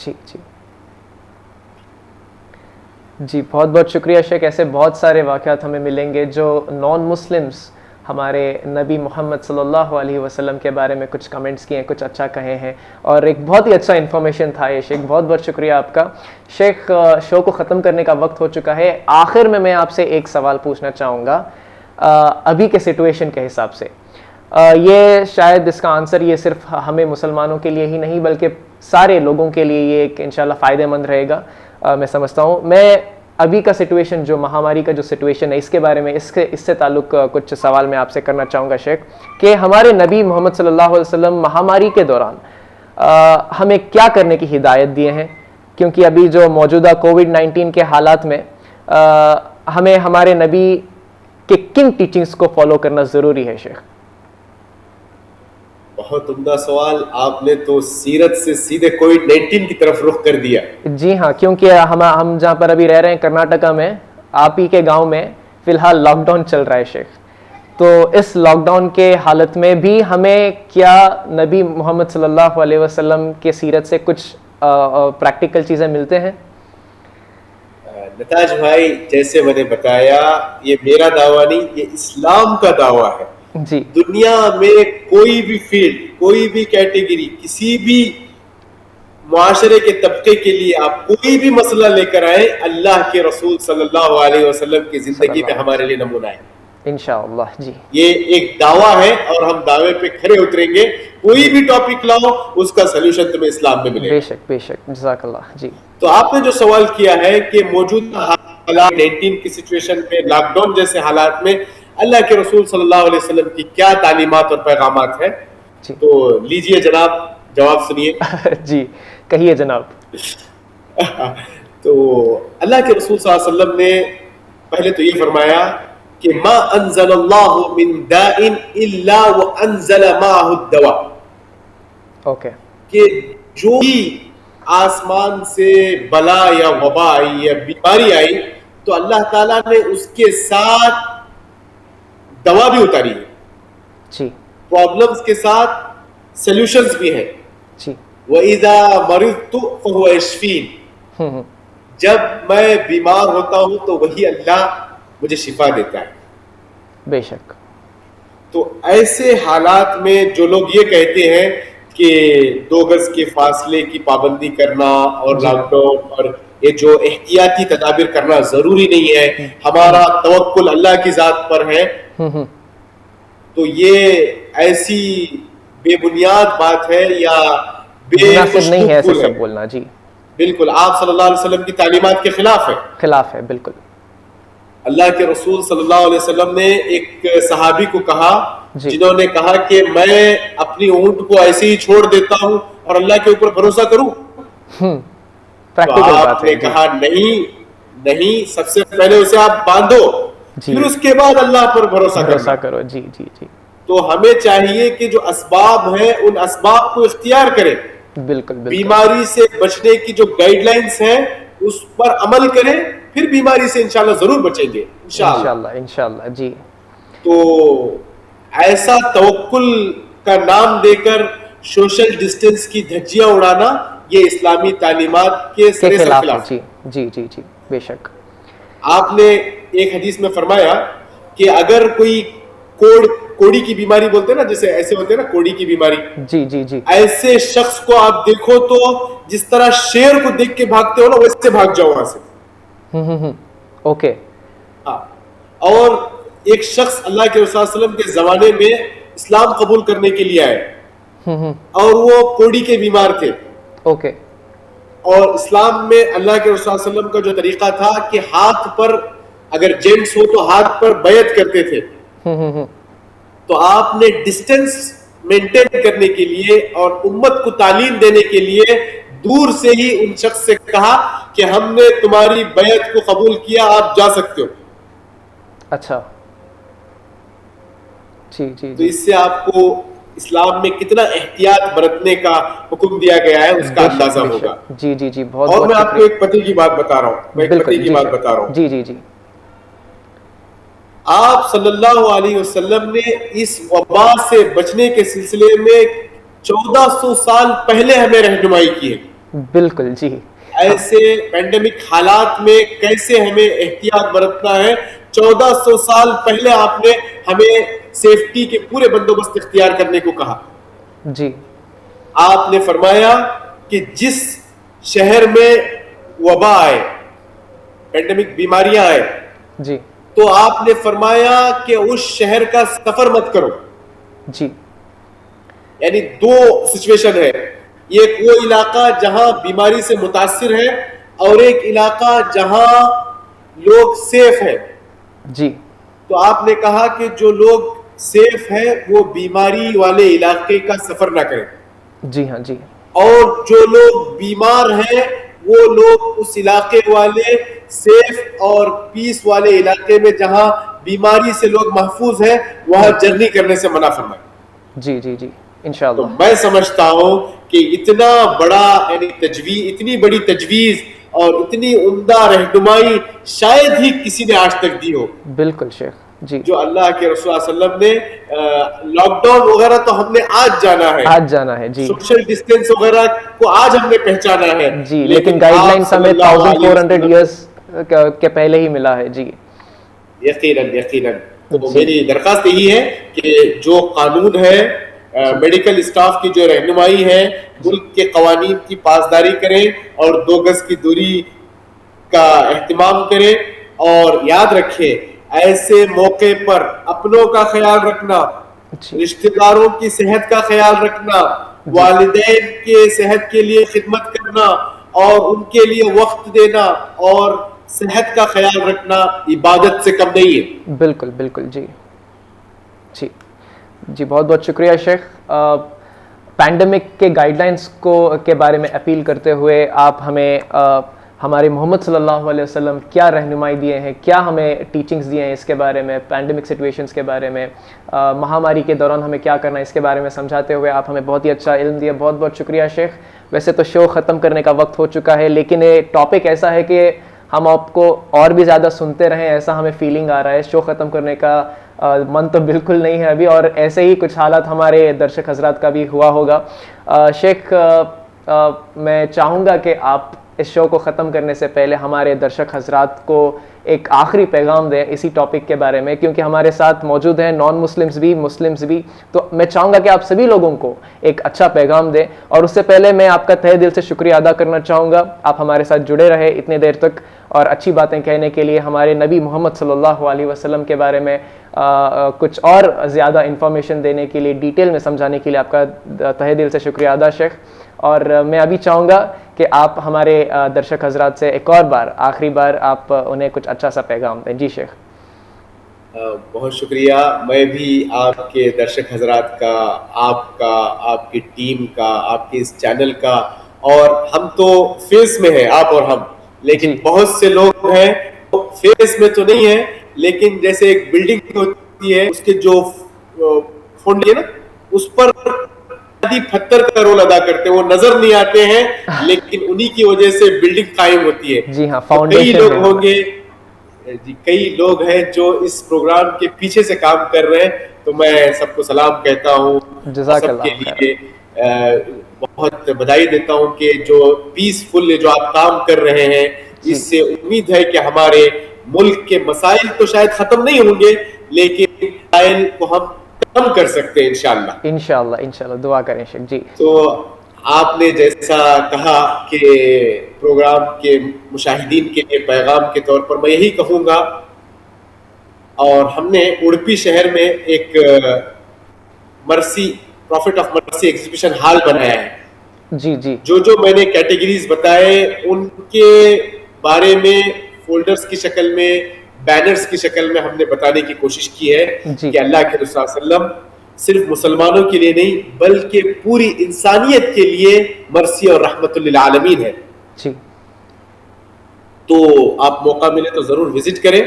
جی جی جی بہت بہت شکریہ شیخ. ایسے بہت سارے واقعات ہمیں ملیں گے جو نان مسلمز ہمارے نبی محمد صلی اللہ علیہ وسلم کے بارے میں کچھ کمنٹس کیے ہیں, کچھ اچھا کہے ہیں, اور ایک بہت ہی اچھا انفارمیشن تھا یہ شیخ. بہت بہت شکریہ آپ کا. شیخ شو کو ختم کرنے کا وقت ہو چکا ہے. آخر میں آپ سے ایک سوال پوچھنا چاہوں گا ابھی کے سچویشن کے حساب سے. یہ شاید اس کا آنسر یہ صرف ہمیں مسلمانوں کے لیے ہی نہیں بلکہ سارے لوگوں کے لیے یہ ایک انشاءاللہ فائدہ مند رہے گا, میں سمجھتا ہوں. میں ابھی کا سچویشن, جو مہاماری کا جو سچویشن ہے, اس کے بارے میں اس سے تعلق کچھ سوال میں آپ سے کرنا چاہوں گا شیخ, کہ ہمارے نبی محمد صلی اللہ علیہ وسلم مہاماری کے دوران ہمیں کیا کرنے کی ہدایت دیے ہیں, کیونکہ ابھی جو موجودہ کووڈ-19 کے حالات میں ہمیں ہمارے نبی کے کن ٹیچنگز کو فالو کرنا ضروری ہے شیخ؟ بہت عمدہ سوال. آپ نے تو سیرت سے سیدھے کووڈ-19 کی طرف رخ کر دیا. جی ہاں, کیونکہ ہم جہاں پر ابھی رہ رہے ہیں کرناٹکا میں, آپ ہی کے گاؤں میں فی الحال لاک ڈاؤن چل رہا ہے شیخ. تو اس لاک ڈاؤن کے حالت میں بھی ہمیں کیا نبی محمد صلی اللہ علیہ وسلم کے سیرت سے کچھ پریکٹیکل چیزیں ملتے ہیں؟ نتاج بھائی, جیسے میں نے بتایا, یہ میرا دعویٰ نہیں, یہ اسلام کا دعویٰ ہے. جی. دنیا میں کوئی بھی فیلڈ, کوئی بھی کیٹیگری, کسی بھی معاشرے کے طبقے کے لیے آپ کوئی بھی مسئلہ لے کر آئے, اللہ کے رسول صلی اللہ علیہ وسلم کی زندگی میں ہمارے لیے نمونہ ہے انشاءاللہ. جی, یہ ایک دعویٰ ہے اور ہم دعوے پہ کھڑے اتریں گے. کوئی بھی ٹاپک لاؤ, اس کا سلوشن تمہیں اسلام میں ملے گا. بے شک بے شک, جزاک اللہ. جی. تو آپ نے جو سوال کیا ہے کہ موجودہ حالات 19 کی سچویشن میں, لاک ڈاؤن جیسے حالات میں اللہ کے رسول صلی اللہ علیہ وسلم کی کیا تعلیمات اور پیغامات ہیں, تو لیجئے جناب جواب سنیے. جی کہیے جناب. تو اللہ کے رسول صلی اللہ علیہ وسلم نے پہلے تو یہ فرمایا کہ ما انزل اللہ من داء الا وانزل معه الدواء. اوکے. کہ جو بھی آسمان سے بلا یا وبا آئی یا بیماری آئی تو اللہ تعالیٰ نے اس کے ساتھ دوا بھی اتاری ہے. جی. پرابلمز کے ساتھ سلوشنز بھی ہیں. جی. وَإِذَا مَرِضْتُ فَهُوَ يَشْفِينِ. جب میں بیمار ہوتا ہوں تو وہی اللہ مجھے شفا دیتا ہے. بے شک. تو ایسے حالات میں جو لوگ یہ کہتے ہیں کہ 2 گز کے فاصلے کی پابندی کرنا اور لاک ڈاؤن اور یہ جو احتیاطی تدابیر کرنا ضروری نہیں ہے, ہمارا توکل اللہ کی ذات پر ہے, تو یہ ایسی بے بنیاد بات ہے یا مناسب نہیں ہے ایسے سب بولنا. جی بالکل, آپ صلی اللہ علیہ وسلم کی تعلیمات کے خلاف ہے. بالکل. اللہ کے رسول صلی اللہ علیہ وسلم نے ایک صحابی کو کہا, جنہوں نے کہا کہ میں اپنی اونٹ کو ایسے ہی چھوڑ دیتا ہوں اور اللہ کے اوپر بھروسہ کروں. تو آپ نے کہا نہیں, سب سے پہلے اسے آپ باندھو, پھر اس کے بعد اللہ پر بھروسہ کرو. جی جی جی. تو ہمیں چاہیے کہ جو اسباب ہیں ان اسباب کو اختیار کریں. بالکل. بیماری سے بچنے کی جو گائیڈ لائنز ہیں اس پر عمل کریں, پھر بیماری سے انشاءاللہ ضرور بچیں گے انشاءاللہ. جی تو ایسا توکل کا نام دے کر سوشل ڈسٹینس کی دھجیاں اڑانا یہ اسلامی تعلیمات کے خلاف ہے. جی جی جی جی بے شک. آپ نے ایک حدیث میں فرمایا کہ اگر کوئی کوڑی کی بیماری بولتے ہیں نا, جیسے ایسے ہوتے ہیں نا کوڑی کی بیماری, جی جی جی, ایسے شخص کو آپ دیکھو تو جس طرح شیر کو دیکھ کے بھاگتے ہو نا ویسے بھاگ جاؤ وہاں سے. اوکے. ہاں, اور ایک شخص اللہ کے رسول صلی اللہ علیہ وسلم کے زمانے میں اسلام قبول کرنے کے لیے آئے اور وہ کوڑی کے بیمار تھے. اوکے. اور اسلام میں اللہ کے رسول صلی اللہ علیہ وسلم کا جو طریقہ تھا کہ ہاتھ پر اگر جینٹس ہو تو ہاتھ پر بیعت کرتے تھے, تو آپ نے ڈسٹینس مینٹین کرنے کے لیے اور امت کو تعلیم دینے کے لیے دور سے ہی ان شخص سے کہا کہ ہم نے تمہاری بیعت کو قبول کیا, آپ جا سکتے ہو. اچھا جی جی. تو اس سے آپ کو اسلام میں کتنا احتیاط برتنے کا حکم دیا گیا ہے اس کا اندازہ ہوگا. جی جی جی بہت. اور میں آپ کو ایک پتے کی بات بتا رہا ہوں, جی جی جی. آپ صلی اللہ علیہ وسلم نے اس وبا سے بچنے کے سلسلے میں 1400 سال پہلے ہمیں رہنمائی کی ہے. بالکل جی. ایسے پینڈیمک حالات میں کیسے ہمیں احتیاط برتنا ہے 1400 سال پہلے آپ نے ہمیں سیفٹی کے پورے بندوبست اختیار کرنے کو کہا. جی. آپ نے فرمایا کہ جس شہر میں وبا آئے, پینڈیمک بیماریاں آئے, جی, تو آپ نے فرمایا کہ اس شہر کا سفر مت کرو. جی. یعنی دو سچویشن ہے, ایک وہ علاقہ جہاں بیماری سے متاثر ہے اور ایک علاقہ جہاں لوگ سیف ہے. جی. تو آپ نے کہا کہ جو لوگ سیف ہے وہ بیماری والے علاقے کا سفر نہ کریں. جی ہاں جی. اور جو لوگ بیمار ہیں وہ لوگ اس علاقے والے سیف اور پیس والے علاقے میں جہاں بیماری سے لوگ محفوظ ہیں وہاں جرنی کرنے سے منع فرمائیں. جی جی جی انشاءاللہ. تو میں سمجھتا ہوں کہ اتنا بڑا یعنی تجویز, اتنی بڑی تجویز اور اتنی عمدہ رہنمائی شاید ہی کسی نے آج تک دی ہو. بالکل شیخ جی. جو اللہ کے رسول صلی اللہ علیہ وسلم نے لاک ڈاؤن وغیرہ تو ہم نے آج جانا ہے, جی, سوشل ڈسٹینس وغیرہ کو آج ہم نے پہچانا ہے, جی, لیکن گائیڈ لائنز ہمیں 1400 ایئرز کے پہلے ہی ملا ہے. جی یقیناً. تو میری درخواست یہی ہے کہ جو قانون ہے, میڈیکل اسٹاف کی جو رہنمائی ہے, ملک کے قوانین کی پاسداری کریں اور 2 گز کی دوری کا اہتمام کریں. اور یاد رکھیں ایسے موقع پر اپنوں کا خیال رکھنا, رشتہ داروں کی صحت کا خیال رکھنا, والدین کے صحت کے لیے خدمت کرنا اور ان کے لیے وقت دینا اور صحت کا خیال رکھنا عبادت سے کم نہیں ہے. بالکل بالکل. جی جی جی بہت بہت شکریہ شیخ. پینڈیمک کے گائیڈ لائنس کے بارے میں اپیل کرتے ہوئے آپ ہمیں ہمارے محمد صلی اللہ علیہ وسلم کیا رہنمائی دیے ہیں, کیا ہمیں ٹیچنگز دیے ہیں اس کے بارے میں, پینڈیمک سچویشنز کے بارے میں, مہاماری کے دوران ہمیں کیا کرنا ہے اس کے بارے میں سمجھاتے ہوئے آپ ہمیں بہت ہی اچھا علم دیا. بہت بہت شکریہ شیخ. ویسے تو شو ختم کرنے کا وقت ہو چکا ہے, لیکن یہ ٹاپک ایسا ہے کہ ہم آپ کو اور بھی زیادہ سنتے رہیں ایسا ہمیں فیلنگ آ رہا ہے. شو ختم کرنے کا من تو بالکل نہیں ہے ابھی, اور ایسے ہی کچھ حالات ہمارے درشک حضرات کا بھی ہوا ہوگا. شیخ میں چاہوں گا کہ آپ اس شو کو ختم کرنے سے پہلے ہمارے درشک حضرات کو ایک آخری پیغام دیں اسی ٹاپک کے بارے میں, کیونکہ ہمارے ساتھ موجود ہیں نان مسلمز بھی, مسلمز بھی. تو میں چاہوں گا کہ آپ سبھی لوگوں کو ایک اچھا پیغام دیں. اور اس سے پہلے میں آپ کا تہہ دل سے شکریہ ادا کرنا چاہوں گا, آپ ہمارے ساتھ جڑے رہے اتنے دیر تک اور اچھی باتیں کہنے کے لیے, ہمارے نبی محمد صلی اللہ علیہ وسلم کے بارے میں کچھ اور زیادہ انفارمیشن دینے کے لیے, ڈیٹیل میں سمجھانے کے لیے آپ کا تہہ دل سے شکریہ ادا شیخ. اور میں ابھی چاہوں گا کہ آپ ہمارے درشک حضرات سے ایک اور بار, آخری بار آپ انہیں کچھ اچھا سا پیغام دیں. جی شیخ. بہت شکریہ. میں بھی آپ کے درشک حضرات کا, آپ کی ٹیم کا, آپ کے اس چینل کا, اور ہم تو فیس میں ہیں آپ اور ہم, لیکن بہت سے لوگ ہیں فیس میں تو نہیں ہیں, لیکن جیسے ایک بلڈنگ ہوتی ہے اس کے جو فنڈ ہے نا اس پر بنیادی پتھر کا رول ادا کرتے ہیں. وہ نظر نہیں آتے ہیں لیکن انہی کی وجہ سے بلڈنگ قائم ہوتی ہے. جی ہاں, کئی لوگ ہوں گے کئی لوگ ہیں جو اس پروگرام کے پیچھے سے کام کر رہے ہیں, تو میں سب کو سلام کہتا ہوں. سب کے لیے بہت بدائی دیتا ہوں کہ جو پیسفل جو آپ کام کر رہے ہیں, اس سے امید ہے کہ ہمارے ملک کے مسائل تو شاید ختم نہیں ہوں گے لیکن مسائل کو ہم کم کر سکتے ہیں انشاءاللہ. انشاءاللہ دعا کریں شیخ جی. تو آپ نے جیسا کہا کہ پروگرام کے مشاہدین کے لیے پیغام کے طور پر میں یہی کہوں گا, اور ہم نے اڑپی شہر میں ایک مرسی پروفٹ آف مرسی ایگزیبیشن ہال بنایا ہے. جی جی, جو میں نے کیٹیگریز بتائے ان کے بارے میں فولڈرز کی شکل میں, بینرز کی شکل میں ہم نے بتانے کی کوشش کی ہے کہ اللہ کے رسول صلی اللہ علیہ وسلم صرف مسلمانوں کے لیے نہیں بلکہ پوری انسانیت کے لیے مرسی اور رحمت للعالمین ہے. تو آپ موقع ملے تو ضرور وزٹ کریں,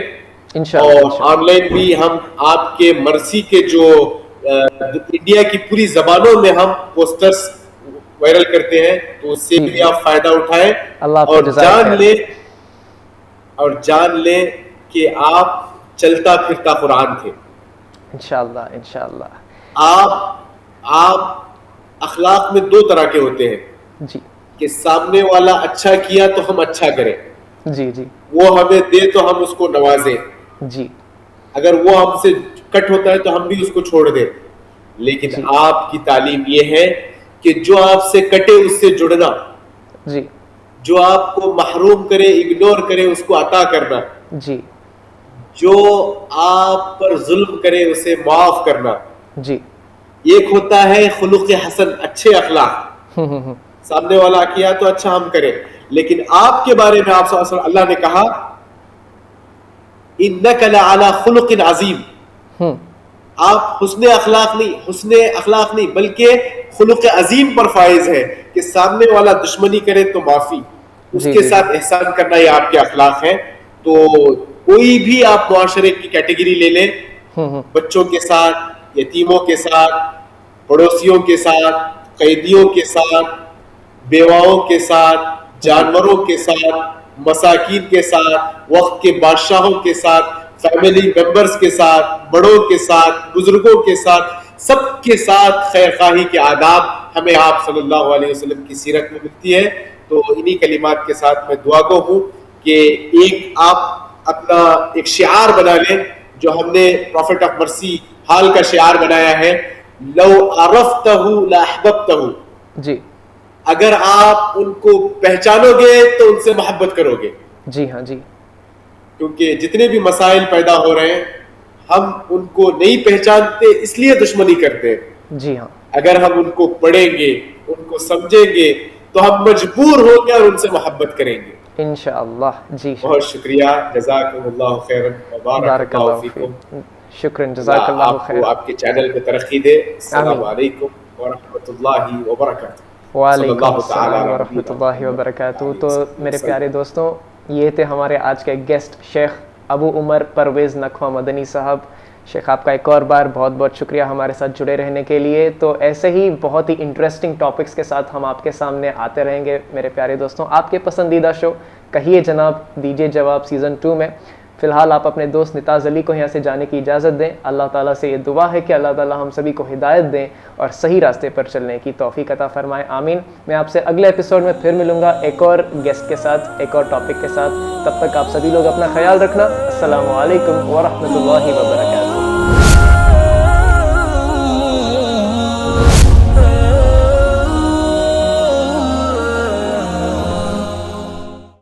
اور آن لائن بھی ہم آپ کے مرسی کے جو انڈیا کی پوری زبانوں میں ہم پوسٹرز وائرل کرتے ہیں, تو اس سے بھی آپ فائدہ اٹھائیں اور جان لیں کہ آپ چلتا پھرتا قرآن تھے. انشاءاللہ. آپ اخلاق میں دو طرح کے ہوتے ہیں جی, کہ سامنے والا اچھا کیا تو ہم اچھا کریں, جی جی, وہ ہمیں دے تو ہم اس کو نوازیں, جی, اگر وہ ہم سے کٹ ہوتا ہے تو ہم بھی اس کو چھوڑ دیں. لیکن آپ کی تعلیم یہ ہے کہ جو آپ سے کٹے اس سے جڑنا, جی, جو آپ کو محروم کرے اگنور کرے اس کو عطا کرنا, جی, جو آپ پر ظلم کرے اسے معاف کرنا. جی, ایک ہوتا ہے خلق حسن, اچھے اخلاق, سامنے والا کیا تو اچھا ہم کریں, لیکن آپ کے بارے میں آپ صلی اللہ علیہ وسلم اللہ نے کہا انک لعلی خلق عظیم, آپ حسن اخلاق نہیں بلکہ خلق عظیم پر فائز ہے کہ سامنے والا دشمنی کرے تو معافی, اس کے ساتھ احسان کرنا یہ آپ کے اخلاق ہیں. تو کوئی بھی آپ معاشرے کی کیٹیگری لے لیں, بچوں کے ساتھ, یتیموں کے ساتھ, پڑوسیوں کے ساتھ, قیدیوں کے ساتھ, بیواؤں کے ساتھ, جانوروں کے ساتھ, مساکین کے ساتھ, وقت کے بادشاہوں کے ساتھ, فیملی ممبرز کے ساتھ, بڑوں کے ساتھ, بزرگوں کے ساتھ, سب کے ساتھ خیر خواہی کے آداب ہمیں آپ صلی اللہ علیہ وسلم کی سیرت میں ملتی ہے. تو انہی کلمات کے ساتھ میں دعا گو ہوں کہ ایک آپ اپنا ایک شعار بنا لیں جو ہم نے پروفٹ آف مرسی ہال کا شعار بنایا ہے, لو عرفتہ لاحببتہ. جی, اگر آپ ان کو پہچانو گے تو ان سے محبت کرو گے. جی ہاں, جی, کیونکہ جتنے بھی مسائل پیدا ہو رہے ہیں ہم ان کو نہیں پہچانتے اس لیے دشمنی کرتے ہیں. جی ہاں, اگر ہم ان کو پڑھیں گے, ان کو سمجھیں گے تو ہم مجبور ہوں گے اور ان سے محبت کریں گے انشاءاللہ. جی, بہت شکریہ, جزاکم اللہ خیرا وبارک اللہ فیکم. شکرا, جزاک اللہ خیر. آپ کے چینل پہ ترقی دے. السلام علیکم ورحمۃ اللہ وبرکاتہ. وعلیکم السلام ورحمۃ اللہ وبرکاتہ. تو میرے پیارے دوستوں, یہ تھے ہمارے آج کے گیسٹ شیخ ابو عمر پرویز نقوہ مدنی صاحب. شیخ آپ کا ایک اور بار بہت بہت شکریہ ہمارے ساتھ جڑے رہنے کے لیے. تو ایسے ہی بہت ہی انٹرسٹنگ ٹاپکس کے ساتھ ہم آپ کے سامنے آتے رہیں گے میرے پیارے دوستوں. آپ کے پسندیدہ شو کہیے جناب دیجیے جواب سیزن 2 میں فی الحال آپ اپنے دوست نتاز علی کو یہاں سے جانے کی اجازت دیں. اللہ تعالیٰ سے یہ دعا ہے کہ اللہ تعالیٰ ہم سبھی کو ہدایت دیں اور صحیح راستے پر چلنے کی توفیق عطا فرمائے, آمین. میں آپ سے اگلے ایپیسوڈ میں پھر ملوں گا ایک اور گیسٹ کے ساتھ, ایک اور ٹاپک کے ساتھ. تب تک آپ سبھی لوگ اپنا خیال رکھنا. السلام علیکم ورحمۃ اللہ وبرکاتہ.